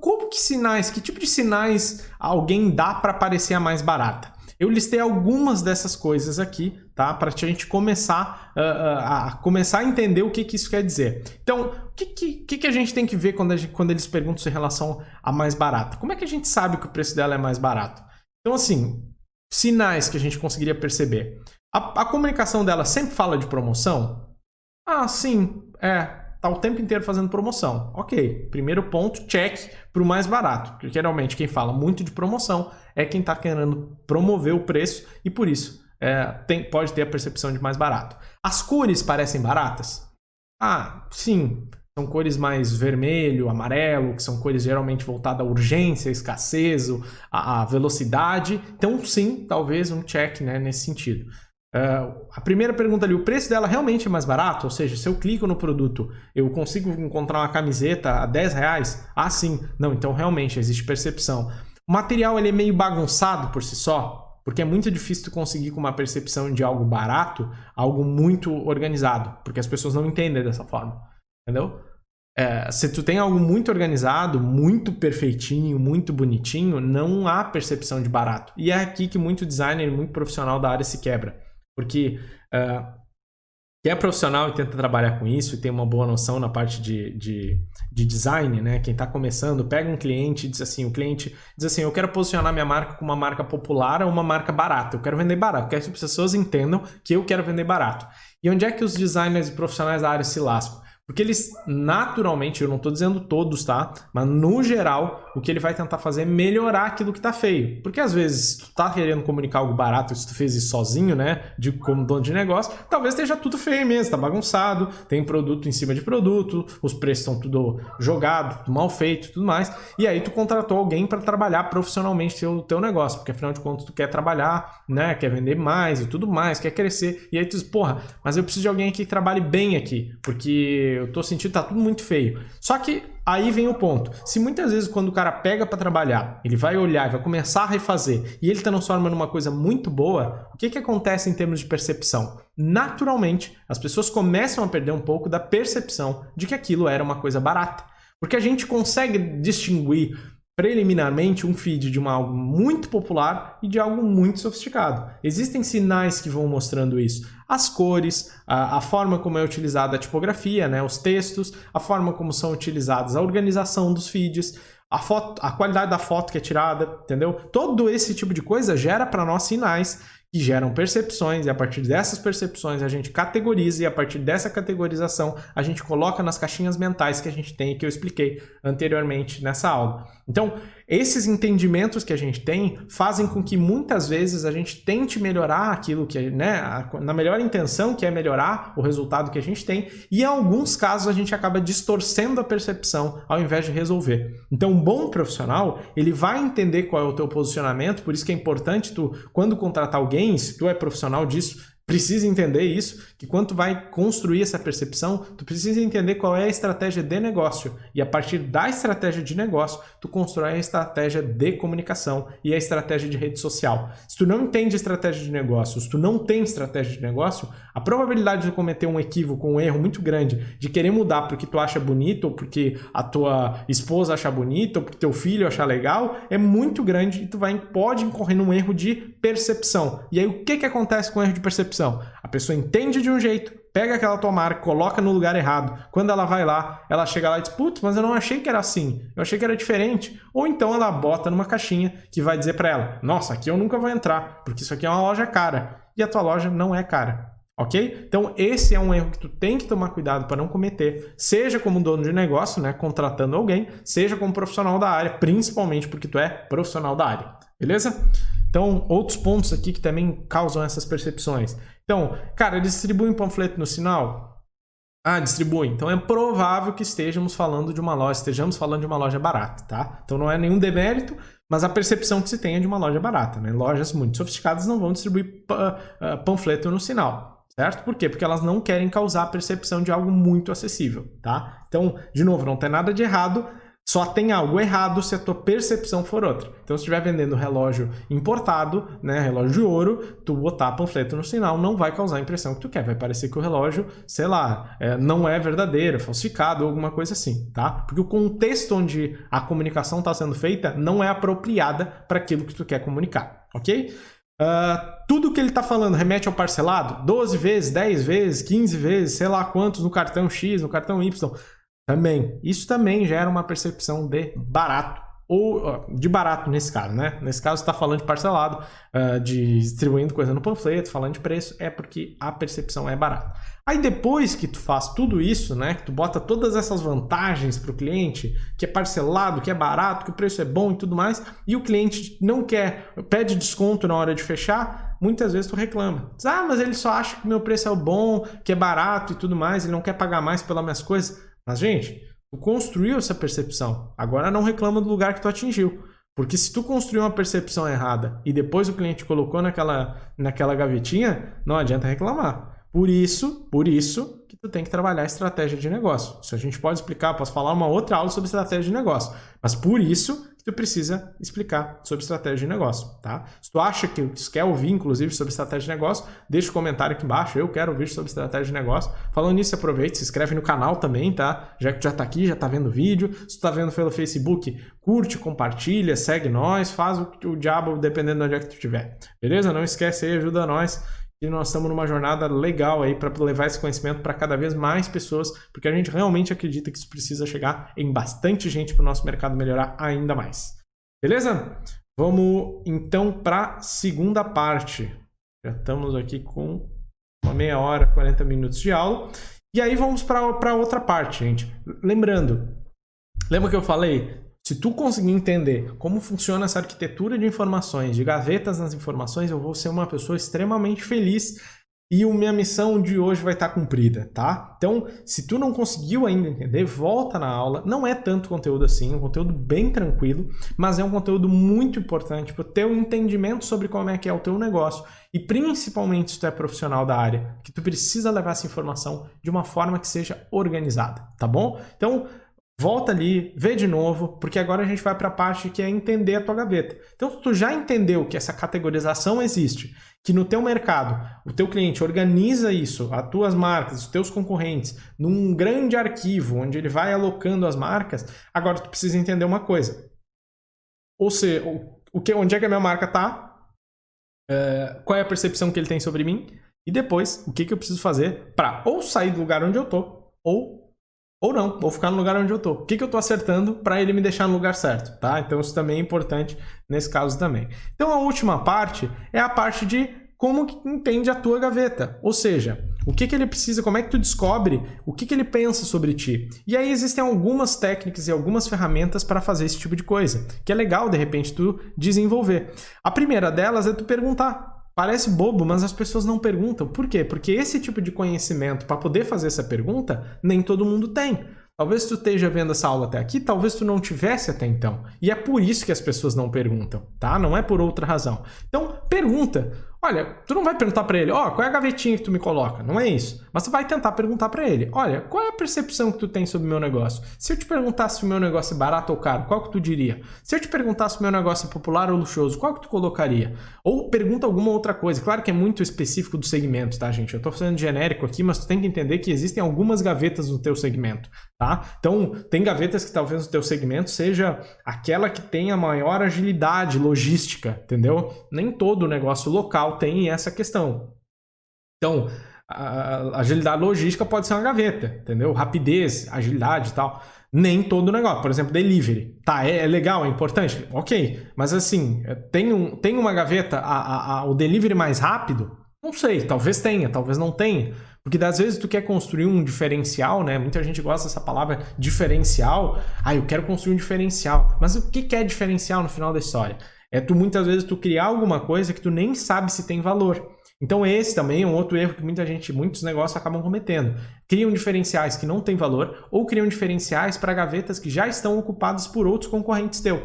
que tipo de sinais alguém dá para parecer a mais barata? Eu listei algumas dessas coisas aqui, tá? Para a gente começar a entender o que isso quer dizer. Então, o que a gente tem que ver quando eles perguntam em relação a mais barata? Como é que a gente sabe que o preço dela é mais barato? Então, assim, sinais que a gente conseguiria perceber. A comunicação dela sempre fala de promoção? Ah, sim, tá o tempo inteiro fazendo promoção. Ok, primeiro ponto, check para o mais barato. Porque geralmente quem fala muito de promoção é quem está querendo promover o preço e por isso pode ter a percepção de mais barato. As cores parecem baratas? Ah, sim, são cores mais vermelho, amarelo, que são cores geralmente voltadas à urgência, à escassez, à velocidade. Então sim, talvez um check, né, nesse sentido. A primeira pergunta ali, o preço dela realmente é mais barato? Ou seja, se eu clico no produto, eu consigo encontrar uma camiseta a R$10? Ah, sim. Não, então realmente existe percepção. O material ele é meio bagunçado por si só, porque é muito difícil tu conseguir com uma percepção de algo barato, algo muito organizado, porque as pessoas não entendem dessa forma, entendeu? Se tu tem algo muito organizado, muito perfeitinho, muito bonitinho, não há percepção de barato. E é aqui que muito designer e muito profissional da área se quebra. Porque quem é profissional e tenta trabalhar com isso e tem uma boa noção na parte de design, né? Quem está começando, pega um cliente e diz assim, o cliente diz assim, eu quero posicionar minha marca como uma marca popular ou uma marca barata, eu quero vender barato, eu quero que as pessoas entendam que eu quero vender barato. E onde é que os designers e profissionais da área se lascam? Porque eles, naturalmente, eu não estou dizendo todos, tá? Mas, no geral, o que ele vai tentar fazer é melhorar aquilo que está feio. Porque, às vezes, tu tá querendo comunicar algo barato, se tu fez isso sozinho, né? Como dono de negócio, talvez esteja tudo feio mesmo, tá bagunçado, tem produto em cima de produto, os preços estão tudo jogado, tudo mal feito, tudo mais. E aí, tu contratou alguém para trabalhar profissionalmente o teu negócio. Porque, afinal de contas, tu quer trabalhar, né? Quer vender mais e tudo mais, quer crescer. E aí, tu diz, porra, mas eu preciso de alguém aqui que trabalhe bem aqui. Porque eu tô sentindo que tá tudo muito feio. Só que aí vem o ponto. Se muitas vezes quando o cara pega para trabalhar, ele vai olhar e vai começar a refazer e ele transforma numa coisa muito boa, o que acontece em termos de percepção? Naturalmente, as pessoas começam a perder um pouco da percepção de que aquilo era uma coisa barata. Porque a gente consegue distinguir preliminarmente um feed de algo muito popular e de algo muito sofisticado. Existem sinais que vão mostrando isso. As cores, a forma como é utilizada a tipografia, né, os textos, a forma como são utilizadas a organização dos feeds, a qualidade da foto que é tirada, entendeu? Todo esse tipo de coisa gera para nós sinais que geram percepções e a partir dessas percepções a gente categoriza e a partir dessa categorização a gente coloca nas caixinhas mentais que a gente tem e que eu expliquei anteriormente nessa aula. Então, esses entendimentos que a gente tem fazem com que muitas vezes a gente tente melhorar aquilo que, né, na melhor intenção, que é melhorar o resultado que a gente tem, e em alguns casos a gente acaba distorcendo a percepção ao invés de resolver. Então, um bom profissional, ele vai entender qual é o teu posicionamento, por isso que é importante tu, quando contratar alguém, se tu é profissional disso, precisa entender isso, que quando tu vai construir essa percepção, tu precisa entender qual é a estratégia de negócio. E a partir da estratégia de negócio, tu constrói a estratégia de comunicação e a estratégia de rede social. Se tu não entende estratégia de negócio, se tu não tem estratégia de negócio, a probabilidade de cometer um equívoco, um erro muito grande, de querer mudar porque tu acha bonito, ou porque a tua esposa acha bonito, ou porque teu filho acha legal, é muito grande e tu pode incorrer num erro de percepção. E aí o que acontece com o erro de percepção? A pessoa entende de um jeito, pega aquela tua marca, coloca no lugar errado. Quando ela vai lá, ela chega lá e diz, putz, mas eu não achei que era assim, eu achei que era diferente. Ou então ela bota numa caixinha que vai dizer para ela, nossa, aqui eu nunca vou entrar, porque isso aqui é uma loja cara. E a tua loja não é cara. Ok? Então esse é um erro que tu tem que tomar cuidado para não cometer, seja como dono de negócio, né, contratando alguém, seja como profissional da área, principalmente porque tu é profissional da área. Beleza? Então, outros pontos aqui que também causam essas percepções. Então, cara, eles distribuem panfleto no sinal? Ah, distribuem. Então é provável que estejamos falando de uma loja barata, tá? Então não é nenhum demérito, mas a percepção que se tem é de uma loja barata, né? Lojas muito sofisticadas não vão distribuir panfleto no sinal, certo? Por quê? Porque elas não querem causar a percepção de algo muito acessível, tá? Então, de novo, não tem nada de errado, só tem algo errado se a tua percepção for outra. Então, se estiver vendendo relógio importado, né, relógio de ouro, tu botar panfleto no sinal não vai causar a impressão que tu quer. Vai parecer que o relógio, sei lá, não é verdadeiro, é falsificado ou alguma coisa assim, tá? Porque o contexto onde a comunicação está sendo feita não é apropriada para aquilo que tu quer comunicar, ok? Tudo que ele está falando remete ao parcelado? 12 vezes, 10 vezes, 15 vezes, sei lá quantos no cartão X, no cartão Y. Isso também gera uma percepção de barato, ou de barato nesse caso, né? Nesse caso, está falando de parcelado, de distribuindo coisa no panfleto, falando de preço, é porque a percepção é barata. Aí depois que tu faz tudo isso, né? Que tu bota todas essas vantagens para o cliente, que é parcelado, que é barato, que o preço é bom e tudo mais, e o cliente não quer, pede desconto na hora de fechar, muitas vezes tu reclama. Diz, mas ele só acha que o meu preço é bom, que é barato e tudo mais, ele não quer pagar mais pelas minhas coisas. Mas, gente, tu construiu essa percepção. Agora não reclama do lugar que tu atingiu. Porque se tu construiu uma percepção errada e depois o cliente colocou naquela gavetinha, não adianta reclamar. Por isso que tu tem que trabalhar a estratégia de negócio. Isso a gente pode explicar, posso falar uma outra aula sobre estratégia de negócio. Mas por isso que tu precisa explicar sobre estratégia de negócio, tá? Se tu acha que quer ouvir, inclusive, sobre estratégia de negócio, deixa um comentário aqui embaixo, eu quero ouvir sobre estratégia de negócio. Falando nisso, aproveita, se inscreve no canal também, tá? Já que tu já tá aqui, já tá vendo o vídeo. Se tu tá vendo pelo Facebook, curte, compartilha, segue nós, faz o diabo dependendo de onde é que tu estiver. Beleza? Não esquece aí, ajuda nós. E nós estamos numa jornada legal aí para levar esse conhecimento para cada vez mais pessoas, porque a gente realmente acredita que isso precisa chegar em bastante gente para o nosso mercado melhorar ainda mais. Beleza? Vamos então para a segunda parte. Já estamos aqui com uma meia hora, 40 minutos de aula. E aí vamos para outra parte, gente. Lembra que eu falei? Se tu conseguir entender como funciona essa arquitetura de informações, de gavetas nas informações, eu vou ser uma pessoa extremamente feliz e a minha missão de hoje vai estar cumprida, tá? Então, se tu não conseguiu ainda entender, volta na aula. Não é tanto conteúdo assim, é um conteúdo bem tranquilo, mas é um conteúdo muito importante para o teu entendimento sobre como é que é o teu negócio e principalmente se tu é profissional da área, que tu precisa levar essa informação de uma forma que seja organizada, tá bom? Então, volta ali, vê de novo, porque agora a gente vai para a parte que é entender a tua gaveta. Então, se tu já entendeu que essa categorização existe, que no teu mercado, o teu cliente organiza isso, as tuas marcas, os teus concorrentes, num grande arquivo, onde ele vai alocando as marcas, agora tu precisa entender uma coisa. Ou seja, onde é que a minha marca está, qual é a percepção que ele tem sobre mim, e depois, o que eu preciso fazer para ou sair do lugar onde eu estou, ou não, ou ficar no lugar onde eu tô. O que eu tô acertando para ele me deixar no lugar certo, tá? Então isso também é importante nesse caso também. Então a última parte é a parte de como que entende a tua gaveta. Ou seja, o que ele precisa, como é que tu descobre o que ele pensa sobre ti. E aí existem algumas técnicas e algumas ferramentas para fazer esse tipo de coisa, que é legal de repente tu desenvolver. A primeira delas é tu perguntar. Parece bobo, mas as pessoas não perguntam. Por quê? Porque esse tipo de conhecimento, para poder fazer essa pergunta, nem todo mundo tem. Talvez tu esteja vendo essa aula até aqui, talvez tu não tivesse até então. E é por isso que as pessoas não perguntam, tá? Não é por outra razão. Então, pergunta. Olha, tu não vai perguntar para ele, qual é a gavetinha que tu me coloca? Não é isso. Mas tu vai tentar perguntar para ele, olha, qual é a percepção que tu tem sobre o meu negócio? Se eu te perguntasse se o meu negócio é barato ou caro, qual que tu diria? Se eu te perguntasse se o meu negócio é popular ou luxuoso, qual que tu colocaria? Ou pergunta alguma outra coisa. Claro que é muito específico do segmento, tá, gente? Eu tô falando genérico aqui, mas tu tem que entender que existem algumas gavetas no teu segmento, tá? Então, tem gavetas que talvez no teu segmento seja aquela que tem a maior agilidade logística, entendeu? Nem todo negócio local tem essa questão. Então, a agilidade logística pode ser uma gaveta, entendeu? Rapidez, agilidade e tal. Nem todo negócio. Por exemplo, delivery. Tá, é legal, é importante? Ok. Mas assim, tem uma gaveta, o delivery mais rápido? Não sei, talvez tenha, talvez não tenha. Porque às vezes tu quer construir um diferencial, né? Muita gente gosta dessa palavra diferencial. Eu quero construir um diferencial. Mas o que é diferencial no final da história? Muitas vezes tu criar alguma coisa que tu nem sabe se tem valor. Então esse também é um outro erro que muitos negócios acabam cometendo. Criam diferenciais que não têm valor ou criam diferenciais para gavetas que já estão ocupadas por outros concorrentes teus.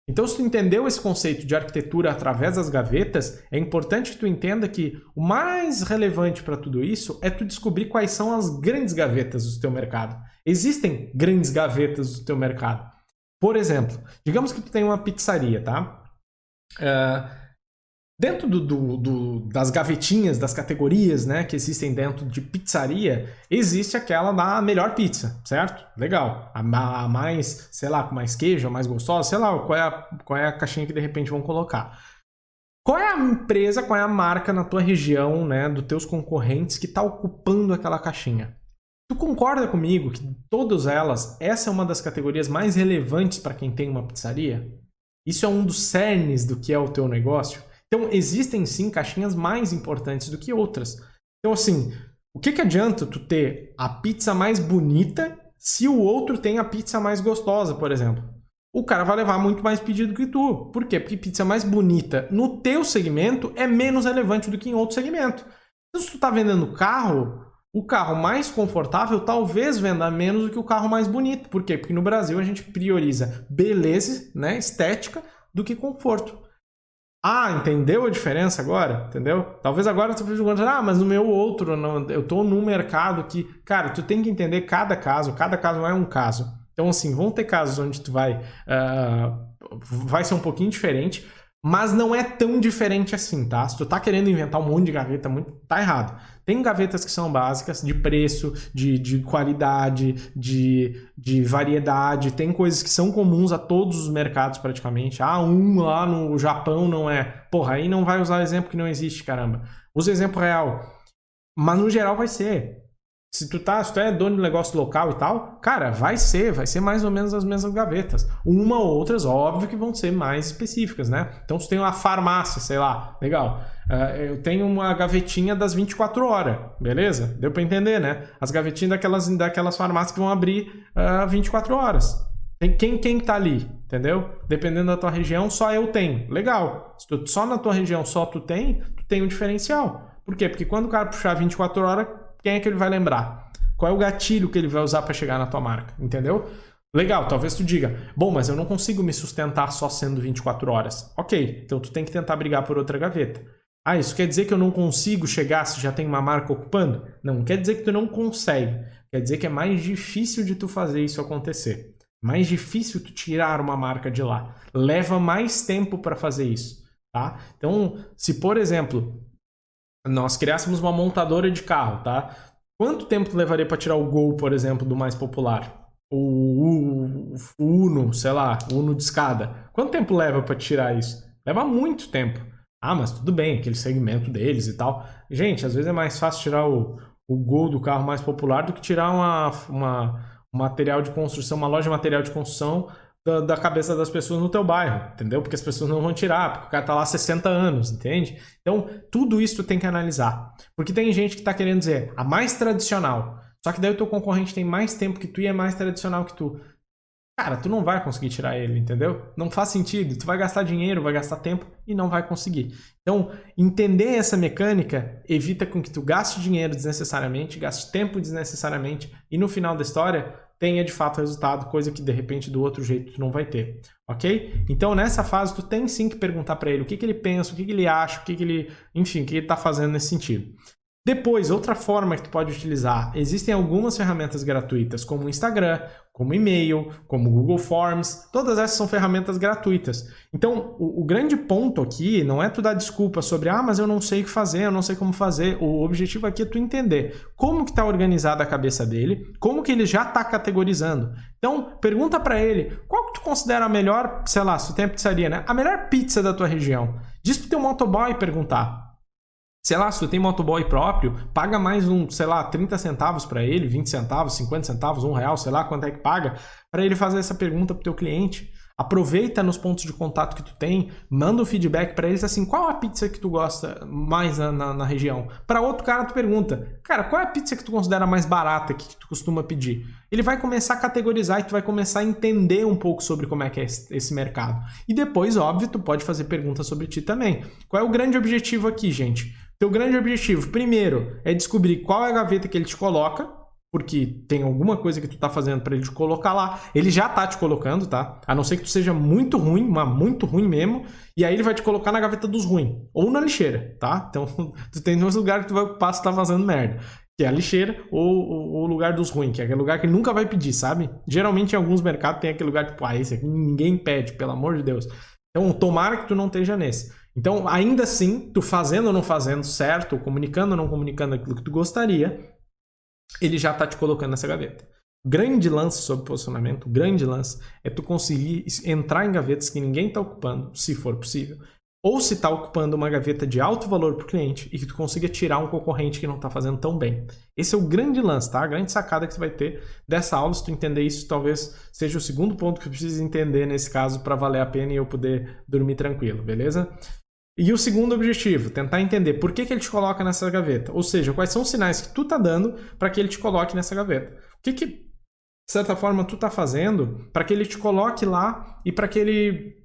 Então, se tu entendeu esse conceito de arquitetura através das gavetas, é importante que tu entenda que o mais relevante para tudo isso é tu descobrir quais são as grandes gavetas do teu mercado. Existem grandes gavetas do teu mercado. Por exemplo, digamos que tu tem uma pizzaria, tá? Dentro das gavetinhas, das categorias, né, que existem dentro de pizzaria, existe aquela da melhor pizza, certo? Legal. A mais, sei lá, com mais queijo, a mais gostosa, sei lá, qual é a caixinha que de repente vão colocar. Qual é a empresa, qual é a marca na tua região, né, dos teus concorrentes que está ocupando aquela caixinha? Tu concorda comigo que todas elas, essa é uma das categorias mais relevantes para quem tem uma pizzaria? Isso é um dos cernes do que é o teu negócio? Então, existem sim caixinhas mais importantes do que outras. Então, assim, o que adianta tu ter a pizza mais bonita se o outro tem a pizza mais gostosa, por exemplo? O cara vai levar muito mais pedido que tu. Por quê? Porque pizza mais bonita no teu segmento é menos relevante do que em outro segmento. Então, se tu tá vendendo carro, o carro mais confortável talvez venda menos do que o carro mais bonito. Por quê? Porque no Brasil a gente prioriza beleza, né, estética, do que conforto. Entendeu a diferença agora? Entendeu? Talvez agora você esteja perguntando, mas no meu outro, não, eu estou num mercado que, cara, tu tem que entender cada caso é um caso. Então, assim, vão ter casos onde tu vai ser um pouquinho diferente, mas não é tão diferente assim, tá? Se tu tá querendo inventar um monte de gaveta, tá errado. Tem gavetas que são básicas, de preço, de qualidade, de variedade. Tem coisas que são comuns a todos os mercados praticamente. Lá no Japão não é. Porra, aí não vai usar exemplo que não existe, caramba. Usa exemplo real. Mas no geral vai ser. Se tu é dono de negócio local e tal, cara, vai ser mais ou menos as mesmas gavetas. Uma ou outras, óbvio que vão ser mais específicas, né? Então, se tem uma farmácia, sei lá, legal. Eu tenho uma gavetinha das 24 horas, beleza? Deu pra entender, né? As gavetinhas daquelas farmácias que vão abrir 24 horas. Quem tá ali, entendeu? Dependendo da tua região, só eu tenho. Legal. Se só na tua região só tu tem um diferencial. Por quê? Porque quando o cara puxar 24 horas, quem é que ele vai lembrar? Qual é o gatilho que ele vai usar para chegar na tua marca? Entendeu? Legal, talvez tu diga, bom, mas eu não consigo me sustentar só sendo 24 horas. Ok, então tu tem que tentar brigar por outra gaveta. Isso quer dizer que eu não consigo chegar se já tem uma marca ocupando? Não quer dizer que tu não consegue. Quer dizer que é mais difícil de tu fazer isso acontecer. Mais difícil tu tirar uma marca de lá. Leva mais tempo para fazer isso, tá? Então, se por exemplo, nós criássemos uma montadora de carro, tá? Quanto tempo levaria para tirar o Gol, por exemplo, do mais popular? O Uno, sei lá, o Uno de escada. Quanto tempo leva para tirar isso? Leva muito tempo. Mas tudo bem, aquele segmento deles e tal. Gente, às vezes é mais fácil tirar o Gol do carro mais popular do que tirar um material de construção, uma loja de material de construção da cabeça das pessoas no teu bairro, entendeu? Porque as pessoas não vão tirar, porque o cara tá lá há 60 anos, entende? Então, tudo isso tu tem que analisar. Porque tem gente que tá querendo dizer a mais tradicional, só que daí o teu concorrente tem mais tempo que tu e é mais tradicional que tu. cara, tu não vai conseguir tirar ele, entendeu? Não faz sentido. Tu vai gastar dinheiro, vai gastar tempo e não vai conseguir. Então, entender essa mecânica evita com que tu gaste dinheiro desnecessariamente, gaste tempo desnecessariamente e no final da história tenha de fato resultado, coisa que de repente do outro jeito tu não vai ter, ok? Então, nessa fase, tu tem sim que perguntar para ele o que ele pensa, o que ele acha, enfim, o que ele tá fazendo nesse sentido. Depois, outra forma que tu pode utilizar, existem algumas ferramentas gratuitas, como o Instagram, como e-mail, como o Google Forms, todas essas são ferramentas gratuitas. Então, o grande ponto aqui não é tu dar desculpa sobre, mas eu não sei o que fazer, eu não sei como fazer. O objetivo aqui é tu entender como que está organizada a cabeça dele, como que ele já está categorizando. Então, pergunta para ele, qual que tu considera a melhor, sei lá, se tu tem a pizzaria, né? A melhor pizza da tua região. Diz pro teu motoboy perguntar. Sei lá, se tu tem motoboy próprio, paga mais sei lá, 30 centavos para ele, 20 centavos, 50 centavos, R$1, sei lá quanto é que paga, para ele fazer essa pergunta pro teu cliente. Aproveita nos pontos de contato que tu tem, manda um feedback para eles assim, qual a pizza que tu gosta mais na região? Para outro cara tu pergunta, cara, qual é a pizza que tu considera mais barata que tu costuma pedir? Ele vai começar a categorizar e tu vai começar a entender um pouco sobre como é que é esse mercado. E depois, óbvio, tu pode fazer perguntas sobre ti também. Qual é o grande objetivo aqui, gente? Teu grande objetivo, primeiro, é descobrir qual é a gaveta que ele te coloca, porque tem alguma coisa que tu tá fazendo para ele te colocar lá. Ele já tá te colocando, tá? A não ser que tu seja muito ruim, mas muito ruim mesmo, e aí ele vai te colocar na gaveta dos ruins, ou na lixeira, tá? Então, tu tem dois lugares que tu vai ocupar se tá fazendo merda, que é a lixeira ou o lugar dos ruins, que é aquele lugar que ele nunca vai pedir, sabe? Geralmente em alguns mercados tem aquele lugar tipo, esse aqui ninguém pede, pelo amor de Deus. Então, tomara que tu não esteja nesse. Então, ainda assim, tu fazendo ou não fazendo certo, comunicando ou não comunicando aquilo que tu gostaria, ele já está te colocando nessa gaveta. Grande lance sobre posicionamento, grande lance é tu conseguir entrar em gavetas que ninguém está ocupando, se for possível. Ou se está ocupando uma gaveta de alto valor para o cliente e que tu consiga tirar um concorrente que não está fazendo tão bem. Esse é o grande lance, tá? A grande sacada que tu vai ter dessa aula. Se tu entender isso, talvez seja o segundo ponto que tu precisa entender nesse caso para valer a pena e eu poder dormir tranquilo, beleza? E o segundo objetivo, tentar entender por que ele te coloca nessa gaveta. Ou seja, quais são os sinais que tu tá dando para que ele te coloque nessa gaveta. O que de certa forma, tu tá fazendo para que ele te coloque lá e para que ele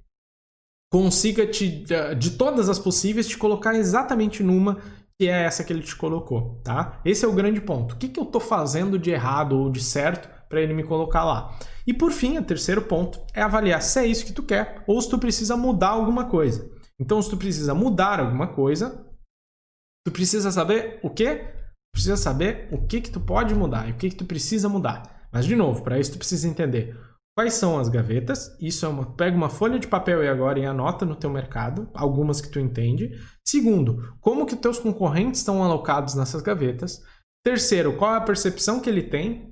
consiga, de todas as possíveis, te colocar exatamente numa que é essa que ele te colocou, tá? Esse é o grande ponto. O que eu tô fazendo de errado ou de certo para ele me colocar lá? E por fim, o terceiro ponto é avaliar se é isso que tu quer ou se tu precisa mudar alguma coisa. Então, se tu precisa mudar alguma coisa, tu precisa saber o quê? Precisa saber o que tu pode mudar e o que tu precisa mudar. Mas, de novo, para isso tu precisa entender quais são as gavetas. Isso pega uma folha de papel aí agora e anota no teu mercado, algumas que tu entende. Segundo, como que teus concorrentes estão alocados nessas gavetas. Terceiro, qual é a percepção que ele tem,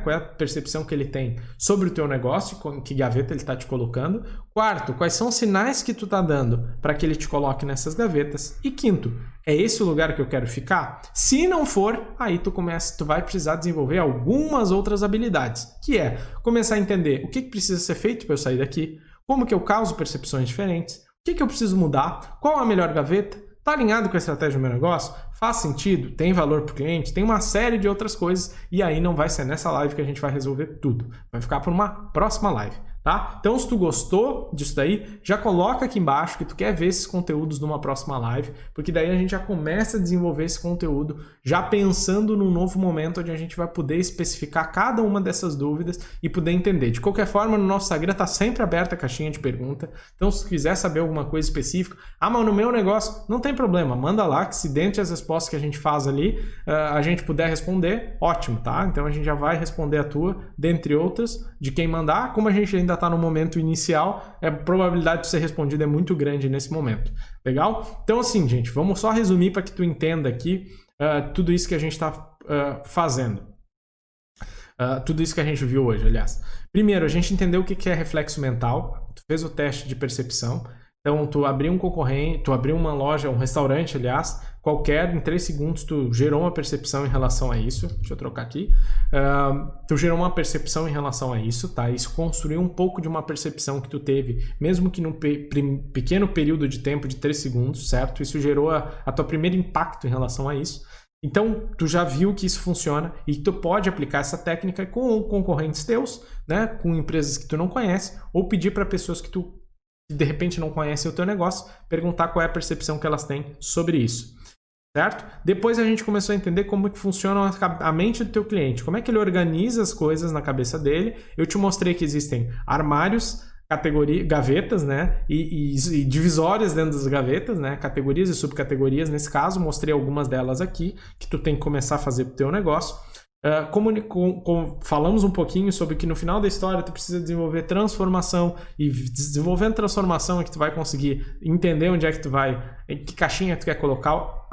qual é a percepção que ele tem sobre o teu negócio, que gaveta ele está te colocando. Quarto, quais são os sinais que tu está dando para que ele te coloque nessas gavetas. E quinto, é esse o lugar que eu quero ficar? Se não for, aí tu vai precisar desenvolver algumas outras habilidades, que é começar a entender o que precisa ser feito para eu sair daqui, como que eu causo percepções diferentes, o que eu preciso mudar, qual a melhor gaveta. Está alinhado com a estratégia do meu negócio? Faz sentido? Tem valor para o cliente? Tem uma série de outras coisas e aí não vai ser nessa live que a gente vai resolver tudo. Vai ficar para uma próxima live, tá? Então, se tu gostou disso daí, já coloca aqui embaixo que tu quer ver esses conteúdos numa próxima live, porque daí a gente já começa a desenvolver esse conteúdo já pensando num novo momento onde a gente vai poder especificar cada uma dessas dúvidas e poder entender. De qualquer forma, no nosso Instagram está sempre aberta a caixinha de pergunta. Então, se tu quiser saber alguma coisa específica, mas no meu negócio, não tem problema, manda lá que se dentre as respostas que a gente faz ali, a gente puder responder, ótimo, tá? Então a gente já vai responder a tua, dentre outras, de quem mandar. Como a gente ainda está no momento inicial, a probabilidade de ser respondido é muito grande nesse momento. Legal? Então assim, gente, vamos só resumir para que tu entenda aqui tudo isso que a gente está fazendo. Tudo isso que a gente viu hoje, aliás. Primeiro, a gente entendeu o que é reflexo mental. Tu fez o teste de percepção. Então, tu abriu um concorrente, tu abriu uma loja, um restaurante, aliás, qualquer, em 3 segundos tu gerou uma percepção em relação a isso. Deixa eu trocar aqui. Tu gerou uma percepção em relação a isso, tá? Isso construiu um pouco de uma percepção que tu teve, mesmo que num pequeno período de tempo de 3 segundos, certo? Isso gerou a tua primeiro impacto em relação a isso. Então, tu já viu que isso funciona e tu pode aplicar essa técnica com concorrentes teus, né, com empresas que tu não conhece, ou pedir para pessoas que tu de repente não conhecem o teu negócio, perguntar qual é a percepção que elas têm sobre isso. Certo? Depois a gente começou a entender como que funciona a mente do teu cliente, como é que ele organiza as coisas na cabeça dele. Eu te mostrei que existem armários, gavetas, né, e divisórias dentro das gavetas, né, categorias e subcategorias. Nesse caso, mostrei algumas delas aqui que tu tem que começar a fazer para o teu negócio. Falamos um pouquinho sobre que no final da história tu precisa desenvolver transformação, e desenvolvendo transformação é que tu vai conseguir entender onde é que tu vai, em que caixinha tu quer colocar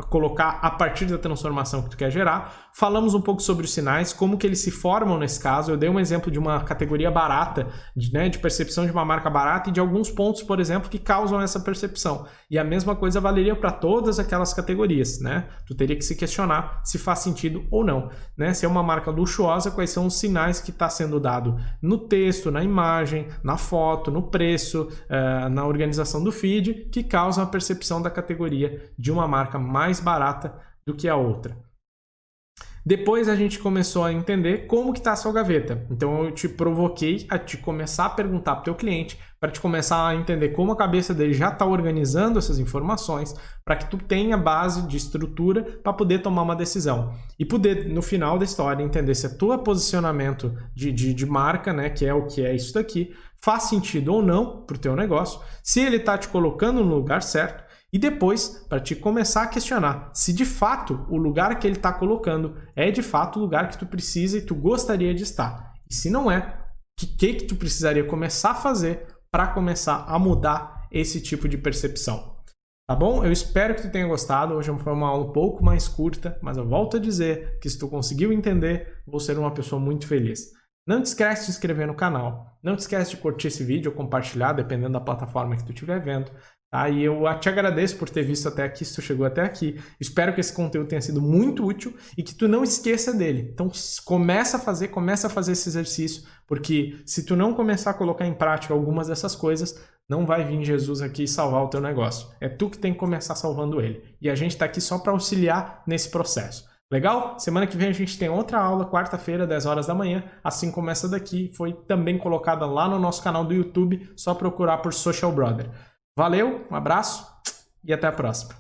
a partir da transformação que tu quer gerar. Falamos um pouco sobre os sinais, como que eles se formam nesse caso. Eu dei um exemplo de uma categoria barata, de percepção de uma marca barata e de alguns pontos, por exemplo, que causam essa percepção. E a mesma coisa valeria para todas aquelas categorias, né? Tu teria que se questionar se faz sentido ou não, né? Se é uma marca luxuosa, quais são os sinais que está sendo dado no texto, na imagem, na foto, no preço, na organização do feed, que causam a percepção da categoria de uma marca mais barata do que a outra. Depois a gente começou a entender como que está a sua gaveta. Então eu te provoquei a te começar a perguntar para o teu cliente, para te começar a entender como a cabeça dele já está organizando essas informações, para que tu tenha base de estrutura para poder tomar uma decisão. E poder, no final da história, entender se o teu posicionamento de marca, né, que é isso daqui, faz sentido ou não para o teu negócio, se ele está te colocando no lugar certo. E depois, para te começar a questionar se de fato o lugar que ele está colocando é de fato o lugar que tu precisa e tu gostaria de estar. E se não é, o que tu precisaria começar a fazer para começar a mudar esse tipo de percepção. Tá bom? Eu espero que tu tenha gostado. Hoje foi uma aula um pouco mais curta, mas eu volto a dizer que se tu conseguiu entender, vou ser uma pessoa muito feliz. Não te esquece de se inscrever no canal. Não te esquece de curtir esse vídeo ou compartilhar, dependendo da plataforma que tu estiver vendo. Tá? E eu te agradeço por ter visto até aqui, se tu chegou até aqui. Espero que esse conteúdo tenha sido muito útil e que tu não esqueça dele. Então começa a fazer esse exercício, porque se tu não começar a colocar em prática algumas dessas coisas, não vai vir Jesus aqui salvar o teu negócio. É tu que tem que começar salvando ele. E a gente está aqui só para auxiliar nesse processo. Legal? Semana que vem a gente tem outra aula, quarta-feira, 10 horas da manhã, assim como essa daqui, foi também colocada lá no nosso canal do YouTube, só procurar por Social Brother. Valeu, um abraço e até a próxima.